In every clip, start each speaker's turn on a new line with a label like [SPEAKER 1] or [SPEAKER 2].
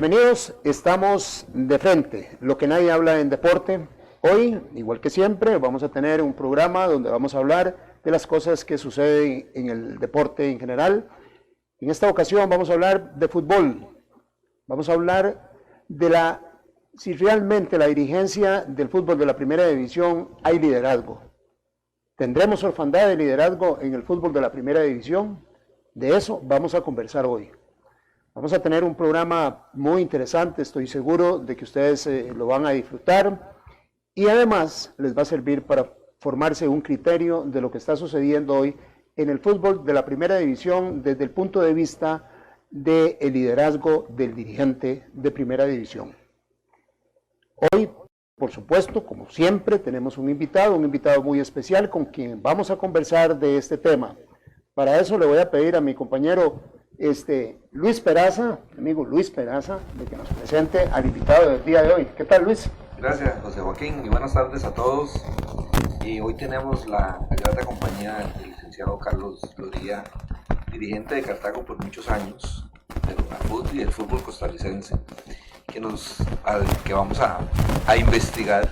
[SPEAKER 1] Bienvenidos, estamos de frente, lo que nadie habla en deporte. Hoy, igual que siempre, vamos a tener un programa donde vamos a hablar de las cosas que suceden en el deporte en general. En esta ocasión vamos a hablar de fútbol, vamos a hablar de si realmente la dirigencia del fútbol de la primera división hay liderazgo. ¿Tendremos orfandad de liderazgo en el fútbol de la primera división? De eso vamos a conversar hoy. Vamos a tener un programa muy interesante, estoy seguro de que ustedes lo van a disfrutar y además les va a servir para formarse un criterio de lo que está sucediendo hoy en el fútbol de la primera división desde el punto de vista del liderazgo del dirigente de primera división. Hoy, por supuesto, como siempre, tenemos un invitado muy especial con quien vamos a conversar de este tema. Para eso le voy a pedir a mi compañero Luis Peraza, amigo Luis Peraza, de que nos presente al invitado del día de hoy. ¿Qué tal, Luis?
[SPEAKER 2] Gracias, José Joaquín, y buenas tardes a todos. Y hoy tenemos la grata compañía del licenciado Carlos Loría, dirigente de Cartago por muchos años, de la FUT y del fútbol costarricense, que vamos a investigar,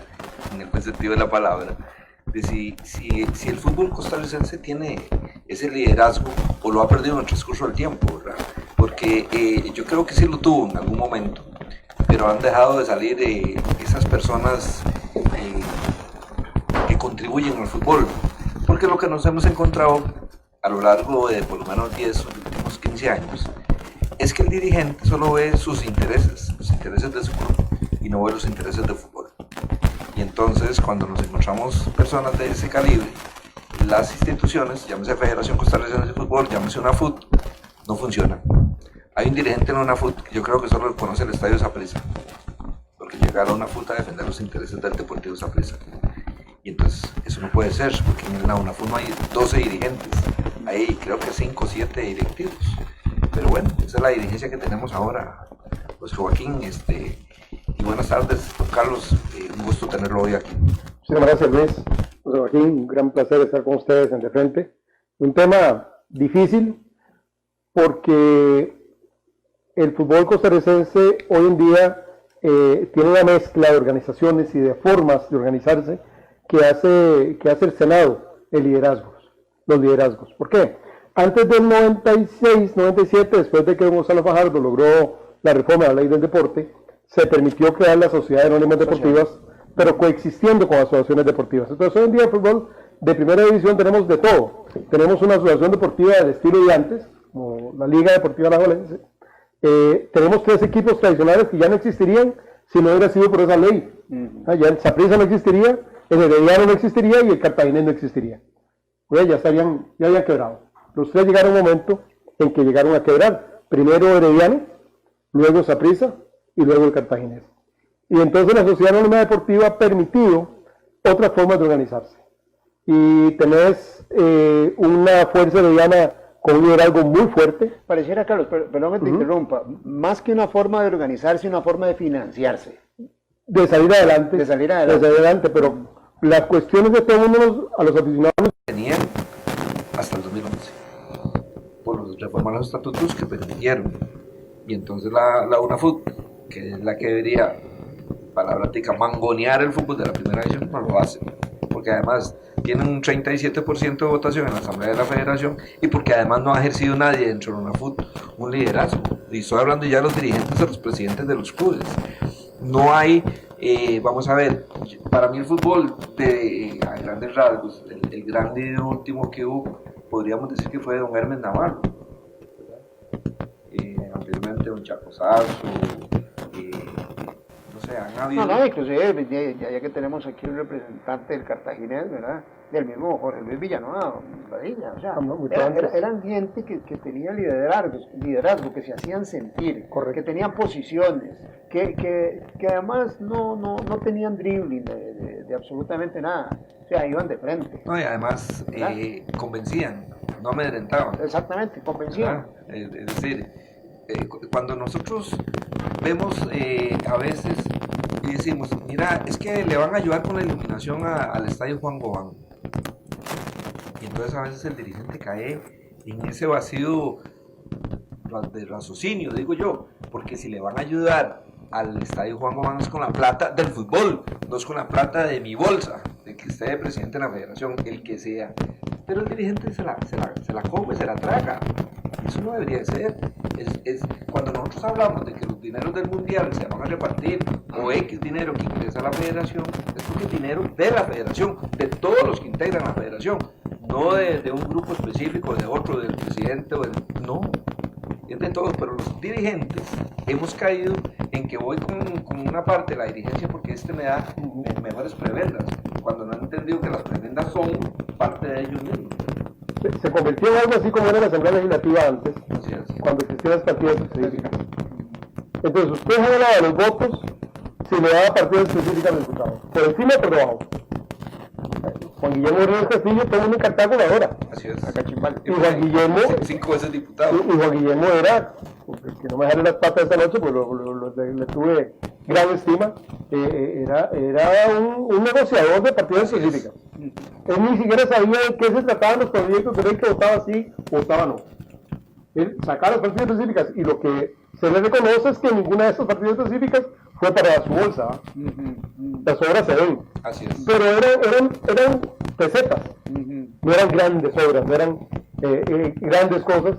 [SPEAKER 2] en el buen sentido de la palabra, de si el fútbol costarricense tiene ese liderazgo o lo ha perdido en el transcurso del tiempo, ¿verdad? Porque yo creo que sí lo tuvo en algún momento, pero han dejado de salir esas personas que contribuyen al fútbol, porque lo que nos hemos encontrado a lo largo de por lo menos 10 o últimos 15 años es que el dirigente solo ve sus intereses de su club y no ve los intereses del fútbol. Y entonces cuando nos encontramos personas de ese calibre, las instituciones, llámese Federación Costarricense de Fútbol, llámese una FUT, no funcionan. Hay un dirigente en una FUT que yo creo que solo conoce el estadio Saprissa, porque llegaron a una FUT a defender los intereses del Deportivo Saprissa. Y entonces eso no puede ser, porque en la UNAFUT no hay 12 dirigentes, hay creo que 5 o 7 directivos. Pero bueno, esa es la dirigencia que tenemos ahora. Pues Joaquín, y buenas tardes, don Carlos, un gusto tenerlo hoy aquí.
[SPEAKER 3] Muchas gracias, Luis. José Joaquín, un gran placer estar con ustedes en De Frente. Un tema difícil porque el fútbol costarricense hoy en día tiene una mezcla de organizaciones y de formas de organizarse que hace el Senado los liderazgos. ¿Por qué? Antes del 96, 97, después de que Gonzalo Fajardo logró la reforma de la ley del deporte, se permitió crear las sociedades anónimas deportivas, pero coexistiendo con asociaciones deportivas. Entonces hoy en día en fútbol de primera división tenemos de todo. Tenemos una asociación deportiva del estilo de antes, como la Liga Deportiva Alajuelense. Tenemos 3 equipos tradicionales que ya no existirían si no hubiera sido por esa ley. Ya el Saprissa no existiría, el Herediano no existiría y el Cartaginés no existiría. Pues ya habían quebrado. Los 3 llegaron a un momento en que llegaron a quebrar. Primero Herediano, luego Saprissa y luego el Cartaginés. Y entonces la Sociedad Anónima Deportiva ha permitido otras formas de organizarse. Y tenés una fuerza herediana con un liderazgo muy fuerte.
[SPEAKER 1] Pareciera, Carlos, perdón que te interrumpa, más que una forma de organizarse, una forma de financiarse.
[SPEAKER 3] De salir adelante.
[SPEAKER 1] De salir adelante,
[SPEAKER 3] pero las cuestiones de todo mundo a los aficionados
[SPEAKER 2] tenían hasta el 2011 por reformar los estatutos que permitieron. Y entonces la UNAFUT, que es la que debería, palabra tica, mangonear el fútbol de la primera división, no lo hace, porque además tienen un 37% de votación en la Asamblea de la Federación y porque además no ha ejercido nadie dentro de la UNAFUT un liderazgo. Y estoy hablando ya de los dirigentes, de los presidentes de los clubes. No hay, vamos a ver, para mí el fútbol a grandes rasgos, el gran líder último que hubo, podríamos decir que fue don Hermes Navarro, anteriormente don Chaco Sazo, no sé, han habido...
[SPEAKER 1] No, inclusive, ya que tenemos aquí un representante del Cartaginés, ¿verdad? Del mismo Jorge Luis Villanueva, Padilla, o sea, eran gente que tenía liderazgo, que se hacían sentir, que tenían posiciones, que además no tenían dribbling de absolutamente nada, o sea, iban de frente.
[SPEAKER 2] No, y además convencían, no amedrentaban.
[SPEAKER 1] Exactamente, convencían.
[SPEAKER 2] Es decir, cuando nosotros vemos a veces y decimos, mira, es que le van a ayudar con la iluminación al estadio Juan Gobán. Y entonces a veces el dirigente cae en ese vacío de raciocinio, digo yo, porque si le van a ayudar al Estadio Juan Gobán es con la plata del fútbol, no es con la plata de mi bolsa, de que esté de presidente de la federación, el que sea. Pero el dirigente se la come, se la traga. Eso no debería ser. Cuando nosotros hablamos de que los dineros del mundial se van a repartir, o X dinero que ingresa a la federación, es porque es dinero de la federación, de todos los que integran la federación, no de un grupo específico, de otro, del presidente o del... No, es de todos, pero los dirigentes hemos caído en que voy con una parte de la dirigencia porque me da mejores prebendas, cuando no han entendido que las prebendas son parte de ellos mismos.
[SPEAKER 3] Se convirtió en algo así como era la Asamblea Legislativa antes, cuando existían las partidas específicas. Entonces usted hablaba de los votos si le daba partidas específicas al diputado, por encima o por debajo. Juan Guillermo Hernández Castillo, todo el mundo en Cartago ahora.
[SPEAKER 2] Así es.
[SPEAKER 3] Y Juan Guillermo...
[SPEAKER 2] 5 veces diputado.
[SPEAKER 3] Y Juan Guillermo era, que no me dejaré las patas esta noche, pues le tuve gran estima, era un negociador de partidas específicas. Él ni siquiera sabía de qué se trataban los proyectos, pero él que votaba sí, votaba no. Él sacaba las partidas específicas y lo que se le reconoce es que ninguna de estas partidas específicas fue para su bolsa. Las obras se ven.
[SPEAKER 2] Así es.
[SPEAKER 3] Pero eran pesetas, no eran grandes obras, no eran grandes cosas.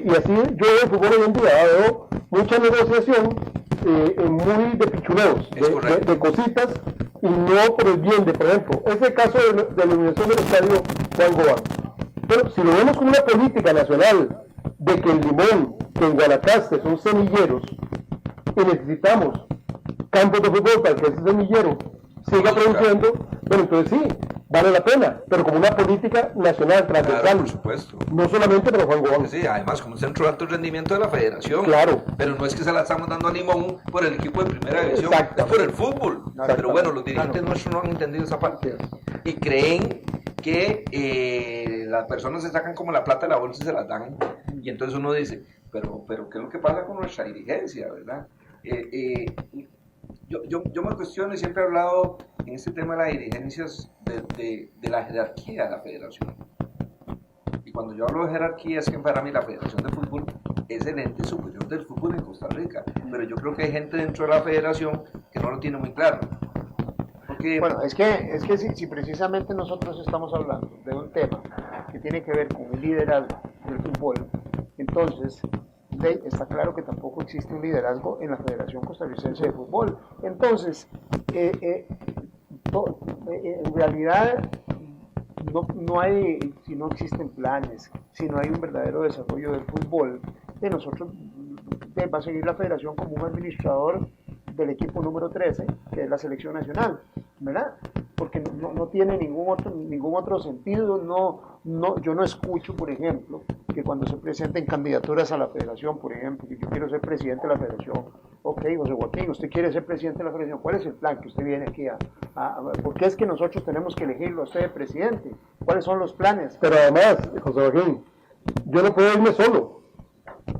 [SPEAKER 3] Y así yo veo el fútbol hoy en día, veo mucha negociación muy de pichuleos, de cositas, y no por el bien de, por ejemplo, ese caso de la iluminación del estadio Juan Gobán. Pero si lo vemos como una política nacional de que el Limón, que en Guanacaste son semilleros, y necesitamos campos de fútbol para que ese semillero siga produciendo, bueno, entonces sí, vale la pena, pero como una política nacional transversal.
[SPEAKER 2] Claro, por supuesto.
[SPEAKER 3] No solamente para Juan Gobán.
[SPEAKER 2] Sí, además como un centro de alto rendimiento de la federación.
[SPEAKER 3] Claro.
[SPEAKER 2] Pero no es que se la estamos dando a Limón por el equipo de primera división, es por el fútbol. Pero bueno, los dirigentes nuestros no han entendido esa parte. Y creen que las personas se sacan como la plata de la bolsa y se las dan. Y entonces uno dice, pero ¿qué es lo que pasa con nuestra dirigencia, verdad? Yo me cuestiono y siempre he hablado en este tema de las dirigencias de la jerarquía de la federación. Y cuando yo hablo de jerarquía es que para mí la Federación de Fútbol es el ente superior del fútbol en Costa Rica. Pero yo creo que hay gente dentro de la federación que no lo tiene muy claro. Porque...
[SPEAKER 1] Bueno, es que si precisamente nosotros estamos hablando de un tema que tiene que ver con el liderazgo del fútbol, entonces está claro que tampoco existe un liderazgo en la Federación Costarricense de Fútbol. Entonces, en realidad no hay, si no existen planes, si no hay un verdadero desarrollo del fútbol, de nosotros va a seguir la Federación como un administrador del equipo número 13, que es la selección nacional, ¿verdad? Porque no tiene ningún otro sentido. Yo no escucho, por ejemplo, que cuando se presenten candidaturas a la federación, por ejemplo, que yo quiero ser presidente de la federación. Ok, José Joaquín, usted quiere ser presidente de la federación, ¿cuál es el plan que usted viene aquí ¿por qué es que nosotros tenemos que elegirlo a usted de presidente? ¿Cuáles son los planes?
[SPEAKER 3] Pero además, José Joaquín, yo no puedo irme solo.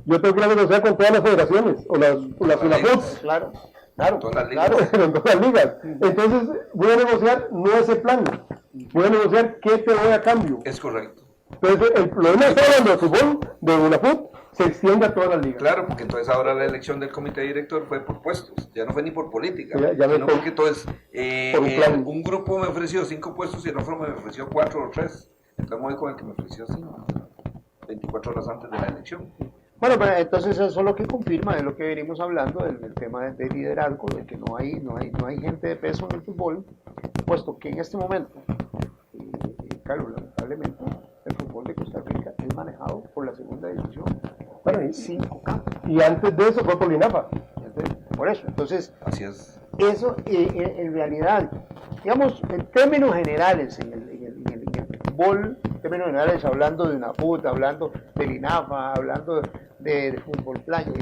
[SPEAKER 3] Yo tengo que negociar con todas las federaciones, o las UNAFUTs.
[SPEAKER 1] Claro.
[SPEAKER 3] En todas las ligas. Entonces voy a negociar no ese plan, voy a negociar qué te doy a cambio.
[SPEAKER 2] Es correcto.
[SPEAKER 3] Entonces el problema está hablando de fútbol, de UNAFUT, se extiende a todas las ligas.
[SPEAKER 2] Claro, porque entonces ahora la elección del comité director fue por puestos, ya no fue ni por política,
[SPEAKER 3] ya
[SPEAKER 2] sino porque entonces
[SPEAKER 3] un
[SPEAKER 2] un grupo me ofreció 5 puestos y el otro me ofreció 4 o 3, entonces me voy con el que me ofreció 5, 24 horas antes de la elección.
[SPEAKER 1] Bueno, pero entonces eso es lo que confirma de lo que venimos hablando del tema de liderazgo, de que no hay gente de peso en el fútbol, puesto que en este momento, Carlos, lamentablemente, el fútbol de Costa Rica es manejado por la segunda división, en 5 campos.
[SPEAKER 3] Y antes de eso fue por Linafa.
[SPEAKER 1] Por eso, entonces,
[SPEAKER 2] así es.
[SPEAKER 1] Eso en realidad, digamos, en términos generales, en el fútbol, en términos generales, hablando de UNAFUT, hablando del INAFA, hablando de fútbol playa y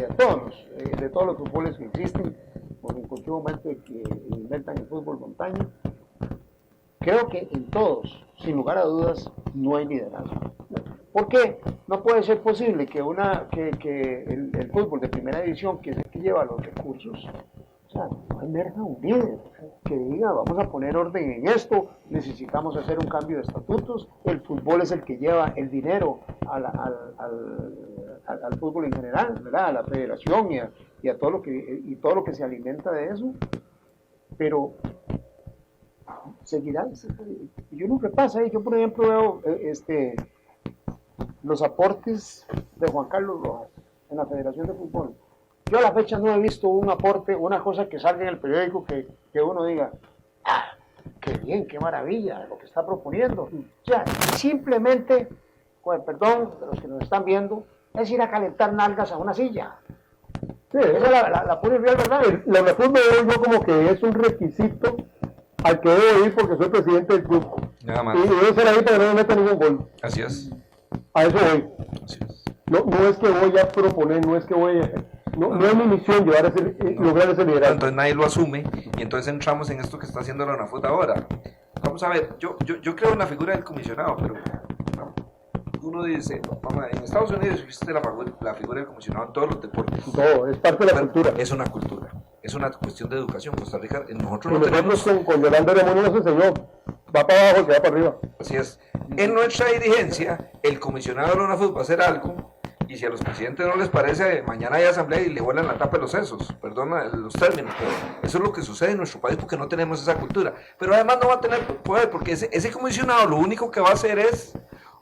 [SPEAKER 1] de todos los fútboles que existen, porque en cualquier momento que inventan el fútbol montaña, creo que en todos, sin lugar a dudas, no hay liderazgo. ¿Por qué? No puede ser posible que el fútbol de primera división, que es el que lleva los recursos, o sea, no emerja un líder que diga, vamos a poner orden en esto, necesitamos hacer un cambio de estatutos, el fútbol es el que lleva el dinero al fútbol en general, ¿verdad? A la federación y a todo lo que se alimenta de eso, pero seguirá. Y uno repasa, yo por ejemplo veo los aportes de Juan Carlos Rojas en la Federación de Fútbol. Yo a la fecha no he visto un aporte, una cosa que salga en el periódico que uno diga, qué bien, qué maravilla lo que está proponiendo. O sea, simplemente, con el perdón de los que nos están viendo, es ir a calentar nalgas a una silla.
[SPEAKER 3] Sí,
[SPEAKER 1] esa es la pura y real verdad.
[SPEAKER 3] La UNAFUT me veo yo como que es un requisito al que debo ir porque soy presidente del club.
[SPEAKER 2] Nada más.
[SPEAKER 3] Y debo ser ahí para que no me meta ningún gol.
[SPEAKER 2] Así es.
[SPEAKER 3] A eso voy.
[SPEAKER 2] Así es.
[SPEAKER 3] No es que voy a proponer, no es que voy a... No es mi misión lograr ese liderazgo.
[SPEAKER 2] Entonces nadie lo asume y entonces entramos en esto que está haciendo la UNAFUT ahora. Vamos a ver, yo creo en la figura del comisionado, pero uno dice, en Estados Unidos existe la figura del comisionado en todos los deportes.
[SPEAKER 3] No, es parte de la cultura.
[SPEAKER 2] Es una cultura, es una cuestión de educación. Costa Rica, nosotros
[SPEAKER 3] Y
[SPEAKER 2] no tenemos...
[SPEAKER 3] nosotros con Yolanda Remón nos enseñó, va para abajo, que va para arriba.
[SPEAKER 2] Así es. En nuestra dirigencia, el comisionado de la UNAFUT va a hacer algo, y si a los presidentes no les parece, mañana hay asamblea y le vuelan la tapa de los sesos, perdona los términos, pero eso es lo que sucede en nuestro país porque no tenemos esa cultura. Pero además no va a tener poder porque ese comisionado lo único que va a hacer es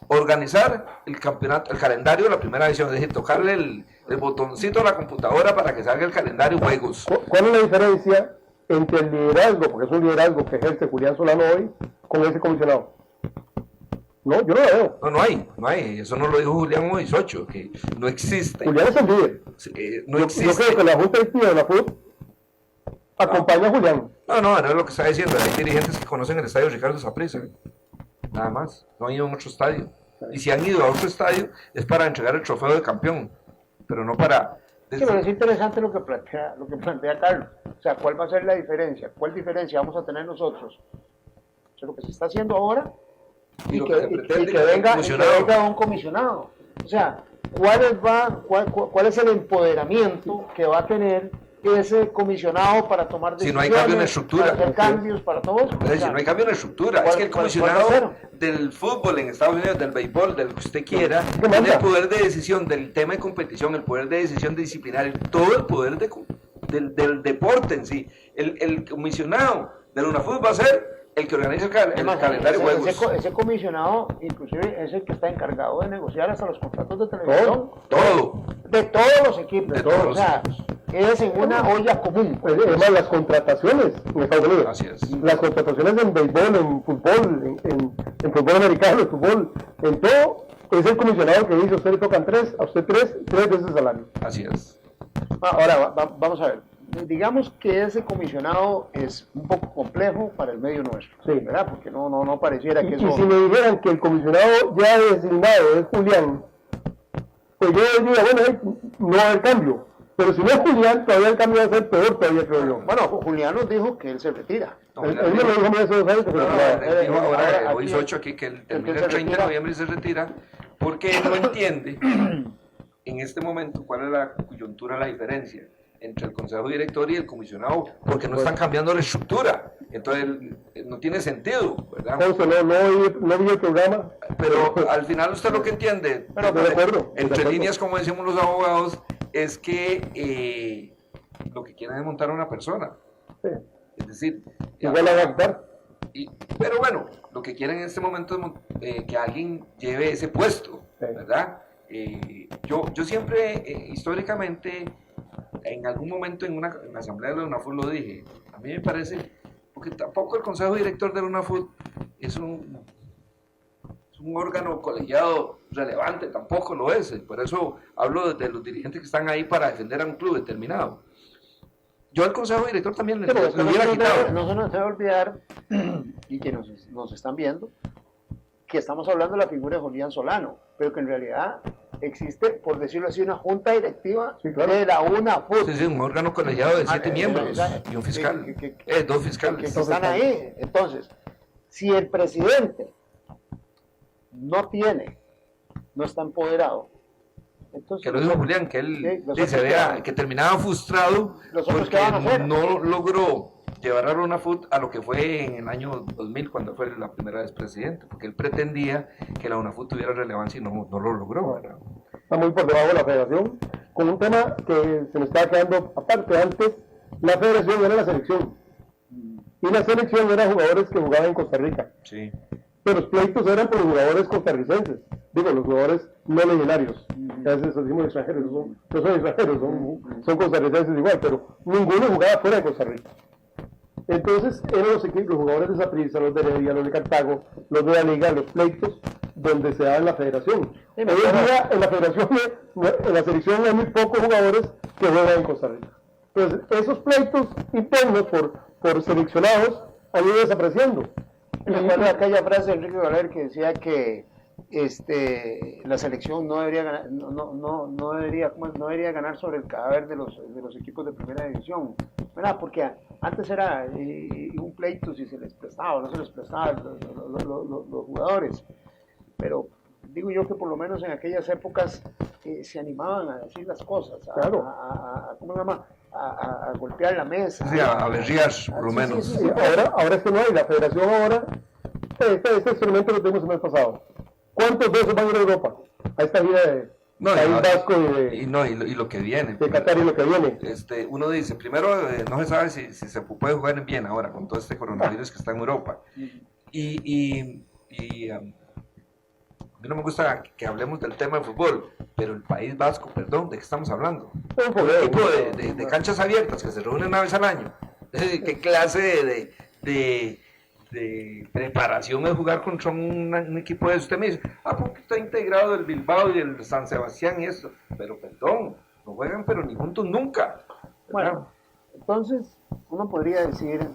[SPEAKER 2] organizar el campeonato, el calendario de la primera edición, es decir, tocarle el botoncito a la computadora para que salga el calendario juegos.
[SPEAKER 3] ¿Cuál es la diferencia entre el liderazgo, porque es un liderazgo que ejerce Julián Solano hoy, con ese comisionado? No, yo no lo veo.
[SPEAKER 2] No hay, eso no lo dijo Julián hoy, Socho, que no existe.
[SPEAKER 3] Julián es el líder.
[SPEAKER 2] No existe.
[SPEAKER 3] Yo creo que la Junta Directiva de la FUT acompaña a Julián.
[SPEAKER 2] No es lo que está diciendo. Hay dirigentes que conocen el estadio Ricardo Saprissa. Nada más. No han ido a otro estadio. Y si han ido a otro estadio es para entregar el trofeo de campeón, pero no para...
[SPEAKER 1] Sí, pero es interesante lo que plantea Carlos. O sea, ¿cuál va a ser la diferencia? ¿Cuál diferencia vamos a tener nosotros? O sea, lo que se está haciendo ahora y que venga un comisionado. O sea, ¿cuál es el empoderamiento que va a tener ese comisionado para tomar decisiones?
[SPEAKER 2] Si no hay cambio en la estructura.
[SPEAKER 1] Para hacer cambios, para todo eso.
[SPEAKER 2] Si no hay cambio en la estructura. Es que el comisionado del fútbol en Estados Unidos, del béisbol, del que usted quiera, tiene el poder de decisión del tema de competición, el poder de decisión disciplinaria, todo el poder del deporte en sí. El comisionado de la UNAFUT va a ser el que organiza el calendario de juegos.
[SPEAKER 1] Ese comisionado, inclusive, es el que está encargado de negociar hasta los contratos de televisión.
[SPEAKER 2] Todo.
[SPEAKER 1] De todos los equipos.
[SPEAKER 2] De todos
[SPEAKER 1] o sea, es en una olla común.
[SPEAKER 3] Además, las contrataciones en Estados Unidos.
[SPEAKER 2] Así es.
[SPEAKER 3] Las contrataciones en béisbol, en fútbol, en fútbol americano, en fútbol, en todo, es el comisionado que dice, a usted le tocan a usted tres veces el salario.
[SPEAKER 2] Así es.
[SPEAKER 1] Ahora, vamos a ver. Digamos que ese comisionado es un poco complejo para el medio nuestro,
[SPEAKER 3] sí,
[SPEAKER 1] ¿verdad? Porque no pareciera que eso...
[SPEAKER 3] Y si me dijeran que el comisionado ya designado es Julián, pues yo diría, bueno, no va a haber cambio. Pero si no es Julián, todavía el cambio va a ser peor todavía, creo yo.
[SPEAKER 1] Bueno, Julián nos dijo que él se retira.
[SPEAKER 3] Él me lo dijo a mí hace 2 años que se retiraba.
[SPEAKER 2] Dijo ahora, hoy 8 aquí, que él termina el 30 de noviembre y se retira, porque él no entiende en este momento cuál es la coyuntura, la diferencia entre el consejo director y el comisionado, porque no están cambiando la estructura, entonces no tiene sentido, ¿verdad?
[SPEAKER 3] No vi el programa.
[SPEAKER 2] Pero al final usted lo que entiende,
[SPEAKER 3] pero de acuerdo,
[SPEAKER 2] entre líneas, como decimos los abogados, es que lo que quieren es montar a una persona.
[SPEAKER 3] Sí.
[SPEAKER 2] Es decir,
[SPEAKER 3] igual la va a quitar.
[SPEAKER 2] Pero bueno, lo que quieren en este momento es que alguien lleve ese puesto, ¿verdad? Yo siempre, históricamente, en algún momento en la asamblea de la UNAFUT lo dije, a mí me parece, porque tampoco el consejo director de la UNAFUT es un órgano colegiado relevante, tampoco lo es, por eso hablo de los dirigentes que están ahí para defender a un club determinado. Yo al consejo director también le hubiera quitado.
[SPEAKER 1] No se nos debe olvidar, y que nos están viendo, que estamos hablando de la figura de Julián Solano, pero que en realidad existe, por decirlo así, una junta directiva de la UNAFUT.
[SPEAKER 2] Sí, un órgano colegiado de 7 miembros y un fiscal, 2 fiscales.
[SPEAKER 1] Que están ahí. Entonces, si el presidente no está empoderado, entonces,
[SPEAKER 2] que lo dijo Julián, que él que terminaba frustrado porque no logró llevar a la UNAFUT a lo que fue en el año 2000 cuando fue la primera vez presidente, porque él pretendía que la UNAFUT tuviera relevancia y no lo logró, ¿verdad?
[SPEAKER 3] está muy por debajo de la federación, con un tema que se me estaba quedando aparte. Antes la federación era la selección, y la selección eran jugadores que jugaban en Costa Rica.
[SPEAKER 2] Sí.
[SPEAKER 3] Pero los pleitos eran por los jugadores costarricenses, digo, los jugadores no legionarios. A veces decimos extranjeros, no son extranjeros, son costarricenses igual, pero ninguno jugaba fuera de Costa Rica. Entonces eran los equipos, los jugadores de Saprissa, los de Heredia, los de Cartago, los de la Liga, los pleitos donde se da en la federación. Hoy en día en la federación, en la selección hay muy pocos jugadores que juegan en Costa Rica. Entonces esos pleitos internos por seleccionados han ido desapareciendo.
[SPEAKER 1] Recuerdo aquella frase de Enrique Valer que decía que la selección no debería ganar, no debería ganar sobre el cadáver de los equipos de primera división, ¿verdad? Porque antes era un pleito si se les prestaba o no se les prestaba los jugadores, pero digo yo que por lo menos en aquellas épocas se animaban a decir las cosas,
[SPEAKER 3] claro.
[SPEAKER 1] ¿Cómo se llama? A golpear la mesa.
[SPEAKER 2] Sí, a berrear, por lo menos.
[SPEAKER 3] Sí. Ahora es que no hay, la federación ahora, este experimento lo tuvimos el mes pasado. ¿Cuántos de esos van a ir a Europa? A esta gira de País Vasco y
[SPEAKER 2] lo que viene.
[SPEAKER 3] De Qatar y lo que viene.
[SPEAKER 2] Uno dice, primero, no se sabe si se puede jugar en Viena ahora con todo este coronavirus que está en Europa. A mí no me gusta que hablemos del tema de fútbol, pero el País Vasco, perdón, ¿de qué estamos hablando? Un equipo de canchas abiertas que se reúnen una vez al año. ¿Qué clase de preparación es jugar contra un equipo de eso? Usted me dice, porque está integrado el Bilbao y el San Sebastián y eso, pero perdón, no juegan pero ni juntos nunca.
[SPEAKER 1] Bueno, entonces uno podría decir,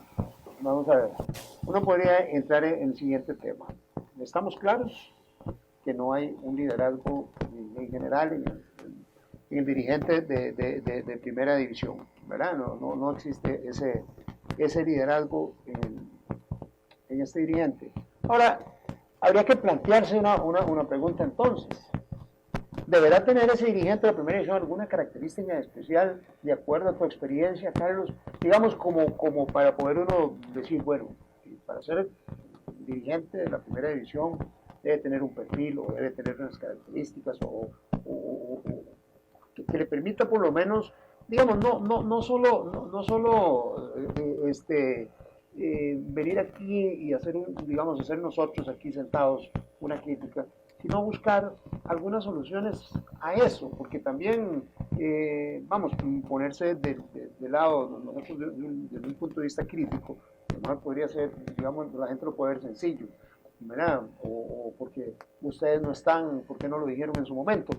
[SPEAKER 1] vamos a ver, uno podría entrar en el siguiente tema. ¿Estamos claros que no hay un liderazgo en general en el dirigente de primera división, ¿verdad? No existe ese liderazgo en este dirigente. Ahora, habría que plantearse una pregunta entonces. ¿Deberá tener ese dirigente de la primera división alguna característica especial de acuerdo a tu experiencia, Carlos? Digamos como para poder uno decir, bueno, para ser dirigente de la primera división debe tener un perfil o debe tener unas características que le permita por lo menos, digamos, no solo venir aquí y hacer hacer nosotros aquí sentados una crítica, sino buscar algunas soluciones a eso, porque también, ponerse del lado, nosotros desde un punto de vista crítico, a lo mejor podría ser, digamos, la gente lo puede ver sencillo, ¿verdad? O porque ustedes no están, ¿por qué no lo dijeron en su momento?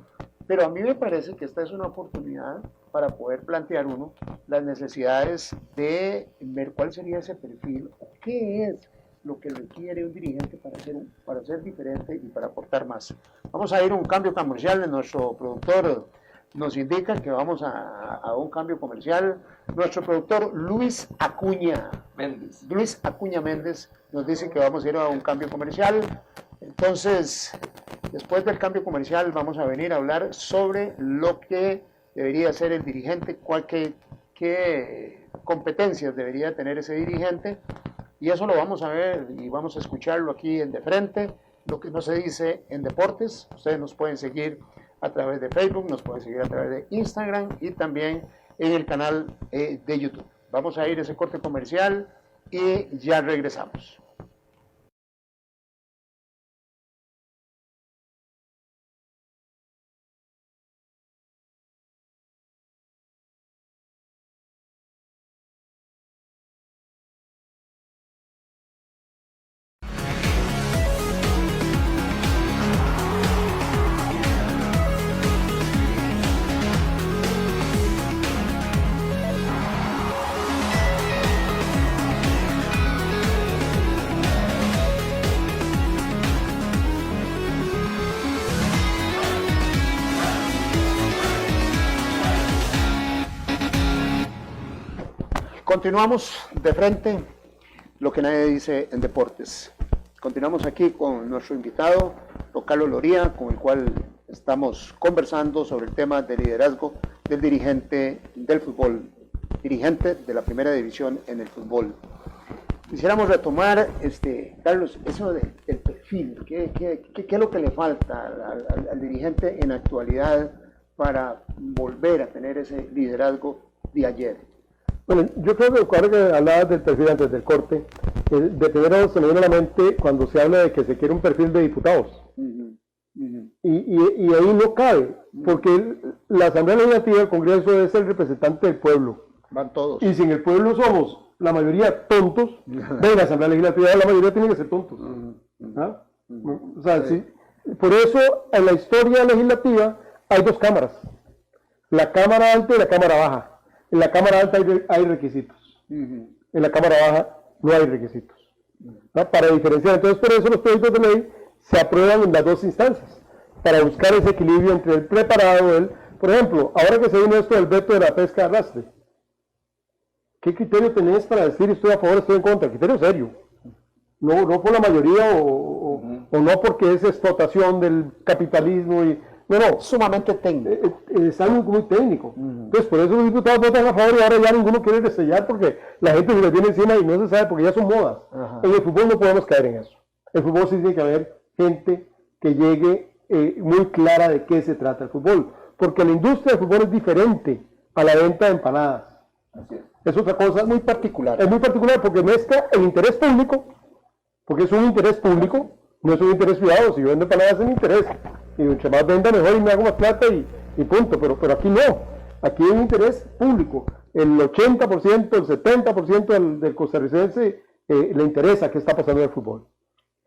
[SPEAKER 1] Pero a mí me parece que esta es una oportunidad para poder plantear uno las necesidades de ver cuál sería ese perfil, o qué es lo que requiere un dirigente para ser diferente y para aportar más. Vamos a ir a un cambio comercial. Nuestro productor nos indica que vamos a un cambio comercial. Nuestro productor Luis Acuña Méndez nos dice que vamos a ir a un cambio comercial. Entonces, después del cambio comercial vamos a venir a hablar sobre lo que debería ser el dirigente, qué competencias debería tener ese dirigente, y eso lo vamos a ver y vamos a escucharlo aquí en De Frente, lo que no se dice en deportes. Ustedes nos pueden seguir a través de Facebook, nos pueden seguir a través de Instagram y también en el canal de YouTube. Vamos a ir a ese corte comercial y ya regresamos. Continuamos De Frente, lo que nadie dice en deportes. Continuamos aquí con nuestro invitado, don Carlos Loría, con el cual estamos conversando sobre el tema del liderazgo del dirigente del fútbol, dirigente de la primera división en el fútbol. Quisiéramos retomar, Carlos, eso del perfil perfil? ¿Qué es lo que le falta al dirigente en la actualidad para volver a tener ese liderazgo de ayer?
[SPEAKER 3] Bueno, yo creo que ahora que hablabas del perfil antes del corte, de primero se me viene a la mente cuando se habla de que se quiere un perfil de diputados. Y ahí no cabe, porque la Asamblea Legislativa, el Congreso, es el representante del pueblo.
[SPEAKER 1] Van todos.
[SPEAKER 3] Y si en el pueblo somos la mayoría tontos, en la Asamblea Legislativa la mayoría tiene que ser tontos. ¿Ah? O sea, sí. Por eso en la historia legislativa hay dos cámaras, la Cámara Alta y la Cámara Baja. En la Cámara Alta hay requisitos, en la Cámara Baja no hay requisitos, ¿no? Para diferenciar. Entonces, por eso los proyectos de ley se aprueban en las dos instancias, para buscar ese equilibrio entre el preparado, por ejemplo, ahora que se vino esto del veto de la pesca de arrastre, ¿qué criterio tenés para decir estoy a favor, estoy en contra? Criterio serio, no por la mayoría o no porque es explotación del capitalismo y no,
[SPEAKER 1] Sumamente técnico.
[SPEAKER 3] es algo muy técnico. Entonces, por eso los diputados votan a favor y ahora ya ninguno quiere resellar porque la gente se les viene encima y no se sabe porque ya son modas. En el fútbol no podemos caer en eso. En el fútbol sí tiene que haber gente que llegue muy clara de qué se trata el fútbol. Porque la industria del fútbol es diferente a la venta de empanadas. Es otra cosa.
[SPEAKER 1] Es muy particular.
[SPEAKER 3] Es muy particular porque mezcla el interés público, porque es un interés público, no es un interés privado. Si yo vendo empanadas es mi interés. Y entre más venda mejor y me hago más plata y punto, pero aquí no, aquí hay un interés público, el 80%, el 70% del costarricense le interesa qué está pasando en el fútbol,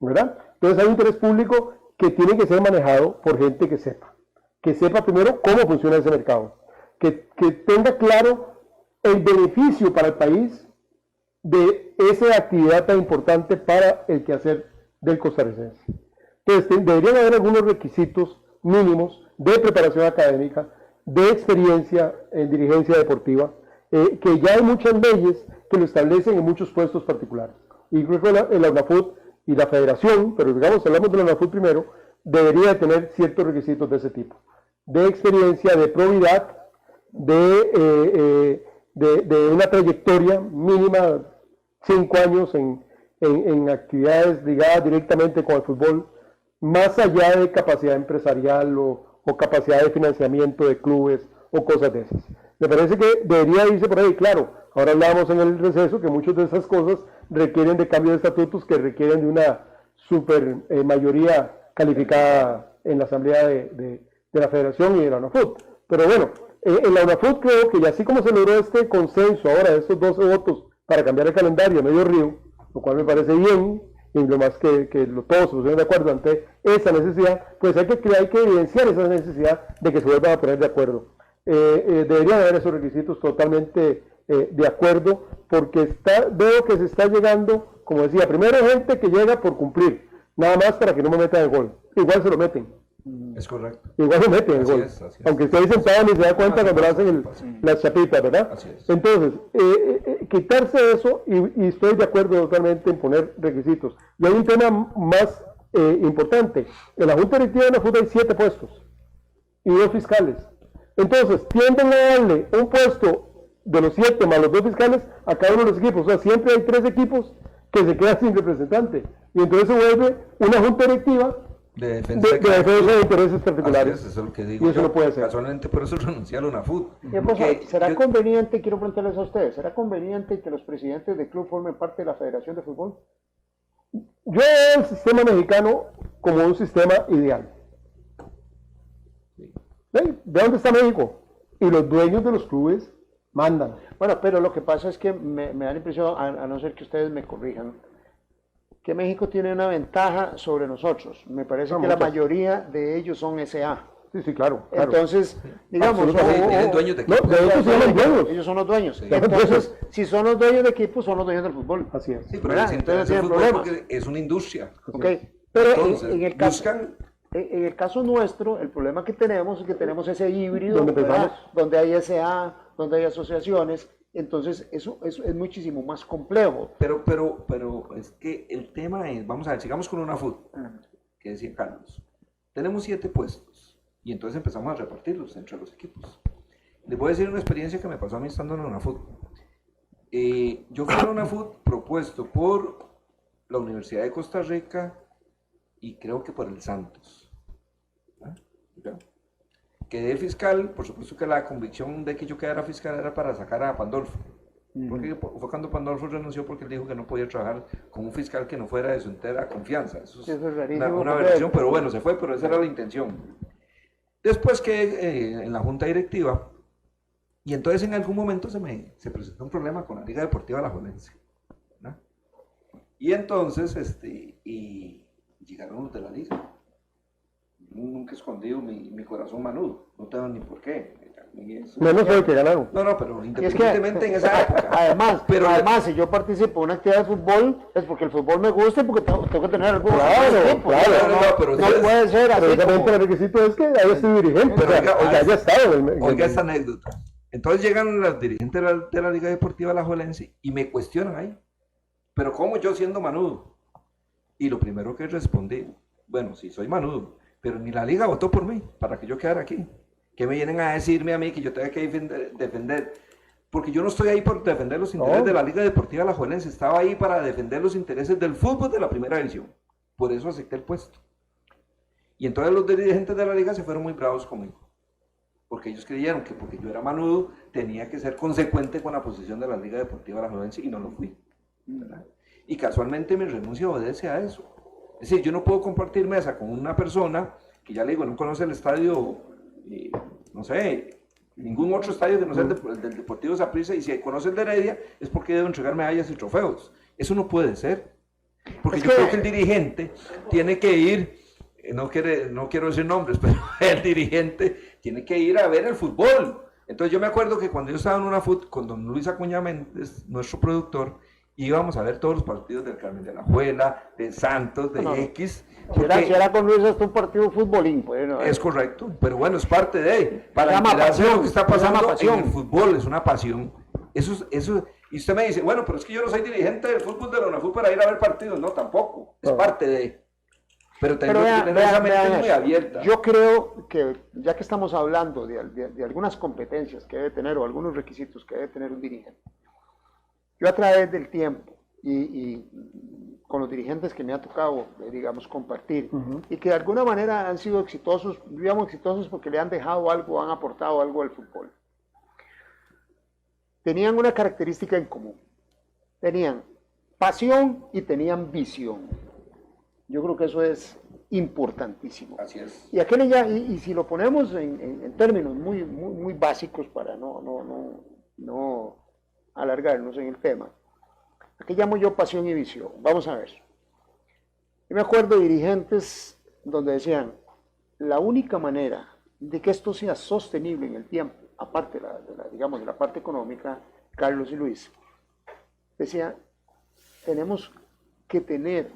[SPEAKER 3] ¿verdad? Entonces hay un interés público que tiene que ser manejado por gente que sepa primero cómo funciona ese mercado, que tenga claro el beneficio para el país de esa actividad tan importante para el quehacer del costarricense. Entonces, deberían haber algunos requisitos mínimos de preparación académica, de experiencia en dirigencia deportiva, que ya hay muchas leyes que lo establecen en muchos puestos particulares. Y creo que el UNAFUT y la federación, pero digamos, hablamos de la UNAFUT primero, debería de tener ciertos requisitos de ese tipo. De experiencia, de probidad, de una trayectoria mínima, 5 años en actividades ligadas directamente con el fútbol, más allá de capacidad empresarial o capacidad de financiamiento de clubes o cosas de esas. Me parece que debería irse por ahí, claro. Ahora hablábamos en el receso que muchas de esas cosas requieren de cambio de estatutos que requieren de una super mayoría calificada en la asamblea de la federación y de la UNAFUT. Pero bueno, en la UNAFUT creo que, y así como se logró este consenso ahora de estos 12 votos para cambiar el calendario a medio río, lo cual me parece bien, y lo más que todos se pusieron de acuerdo ante esa necesidad, pues hay que evidenciar esa necesidad de que se vuelvan a poner de acuerdo. Deberían haber esos requisitos totalmente de acuerdo, porque veo que se está llegando, como decía, primero gente que llega por cumplir, nada más para que no me metan el gol. Igual se lo meten.
[SPEAKER 2] Es correcto.
[SPEAKER 3] Igual se meten el gol.
[SPEAKER 2] Así es.
[SPEAKER 3] Aunque esté ahí sentado ni se da cuenta cuando le hacen las chapitas, ¿verdad?
[SPEAKER 2] Así es.
[SPEAKER 3] Entonces, quitarse eso y estoy de acuerdo totalmente en poner requisitos. Y hay un tema más importante. En la Junta Directiva de la FUT hay 7 puestos y 2 fiscales. Entonces, tienden a darle un puesto de los 7 más los 2 fiscales a cada uno de los equipos. O sea, siempre hay 3 equipos que se quedan sin representante. Y entonces se vuelve una Junta Directiva
[SPEAKER 2] de defensa
[SPEAKER 3] de intereses particulares.
[SPEAKER 2] Eso es lo que digo.
[SPEAKER 3] Y eso no puede ser.
[SPEAKER 2] Casualmente por eso renuncié a la UNAFUT.
[SPEAKER 1] ¿Será conveniente, quiero preguntarles a ustedes, ¿será conveniente que los presidentes de club formen parte de la Federación de Fútbol?
[SPEAKER 3] Yo veo el sistema mexicano como un sistema ideal. ¿Sí? ¿De dónde está México? Y los dueños de los clubes mandan.
[SPEAKER 1] Bueno, pero lo que pasa es que me da la impresión, a no ser que ustedes me corrijan, que México tiene una ventaja sobre nosotros. Me parece que la mayoría de ellos son SA.
[SPEAKER 3] Sí, claro.
[SPEAKER 1] Entonces, digamos,
[SPEAKER 2] tienen dueños de equipo.
[SPEAKER 1] Ellos son los dueños. Sí. Entonces, si son los dueños de equipo, son los dueños del fútbol.
[SPEAKER 3] Así es.
[SPEAKER 2] Sí, pero entonces tienen problemas. Porque es una industria.
[SPEAKER 1] Okay. Pero
[SPEAKER 2] entonces,
[SPEAKER 1] en el caso nuestro, el problema que tenemos es que tenemos ese híbrido, donde hay SA, donde hay asociaciones. Entonces, eso es muchísimo más complejo.
[SPEAKER 2] Pero es que el tema es, vamos a ver, sigamos con una FUT, que decía Carlos. Tenemos 7 puestos y entonces empezamos a repartirlos entre los equipos. Les voy a decir una experiencia que me pasó a mí estando en una FUT. Yo fui a una FUT propuesto por la Universidad de Costa Rica y creo que por el Santos. ¿Ah? ¿Ya? Quedé fiscal, por supuesto que la convicción de que yo quedara fiscal era para sacar a Pandolfo. Porque fue cuando Pandolfo renunció porque él dijo que no podía trabajar con un fiscal que no fuera de su entera confianza. Eso es
[SPEAKER 1] rarísimo,
[SPEAKER 2] una versión, pero bueno, se fue, pero esa era la intención. Después quedé en la junta directiva, y entonces en algún momento se presentó un problema con la Liga Deportiva Alajuelense, ¿no? Y entonces y llegaron los de la liga. Nunca he escondido mi corazón manudo, no tengo ni por qué.
[SPEAKER 3] Menos fue el que ganaron.
[SPEAKER 2] No, pero independientemente en esa época.
[SPEAKER 1] Además, si yo participo en una actividad de fútbol, es porque el fútbol me gusta y porque tengo que tener algún equipo.
[SPEAKER 2] Pero
[SPEAKER 1] no puede ser así.
[SPEAKER 3] Precisamente el requisito es que haya sido dirigente, haya estado.
[SPEAKER 2] Oiga esta anécdota. Entonces llegan los dirigentes de la Liga Deportiva Alajuelense y me cuestionan ahí. Pero ¿cómo yo siendo manudo? Y lo primero que respondí, bueno, sí soy manudo, pero ni la liga votó por mí para que yo quedara aquí. Que me vienen a decirme a mí que yo tenga que defender, porque yo no estoy ahí por defender los intereses de la Liga Deportiva Alajuelense, estaba ahí para defender los intereses del fútbol de la primera división. Por eso acepté el puesto. Y entonces los dirigentes de la liga se fueron muy bravos conmigo, porque ellos creyeron que porque yo era manudo tenía que ser consecuente con la posición de la Liga Deportiva Alajuelense y no lo fui, ¿verdad? Y casualmente mi renuncia obedece a eso. Es decir, yo no puedo compartir mesa con una persona que, ya le digo, no conoce el estadio, no sé, ningún otro estadio que no sea el del Deportivo Saprissa, y si conoce el de Heredia es porque debe entregar medallas y trofeos. Eso no puede ser, porque yo creo que el dirigente tiene que ir, no quiero decir nombres, pero el dirigente tiene que ir a ver el fútbol. Entonces yo me acuerdo que cuando yo estaba en una FUT con don Luis Acuña Méndez, nuestro productor, íbamos a ver todos los partidos del Carmen de Alajuela, de Santos, de X.
[SPEAKER 1] Si era con Luis hasta un partido futbolín, pues, ¿no?
[SPEAKER 2] Es correcto, pero bueno, es parte de, para enterarse de lo que está pasando en el fútbol, es una pasión. Eso, y usted me dice, bueno, pero es que yo no soy dirigente del fútbol de la UNAFUT para ir a ver partidos. No, tampoco, es parte de. Pero tengo que tener esa mente muy abierta.
[SPEAKER 1] Yo creo que, ya que estamos hablando de algunas competencias que debe tener o algunos requisitos que debe tener un dirigente, yo a través del tiempo y con los dirigentes que me ha tocado, digamos, compartir, y que de alguna manera han sido exitosos, digamos exitosos porque le han dejado algo, han aportado algo al fútbol, tenían una característica en común. Tenían pasión y tenían visión. Yo creo que eso es importantísimo.
[SPEAKER 2] Así es.
[SPEAKER 1] Y si lo ponemos en términos muy básicos para no alargarnos en el tema, ¿a qué llamo yo pasión y visión? Vamos a ver. Yo me acuerdo de dirigentes donde decían, la única manera de que esto sea sostenible en el tiempo, aparte de la parte económica, Carlos y Luis, decía, tenemos que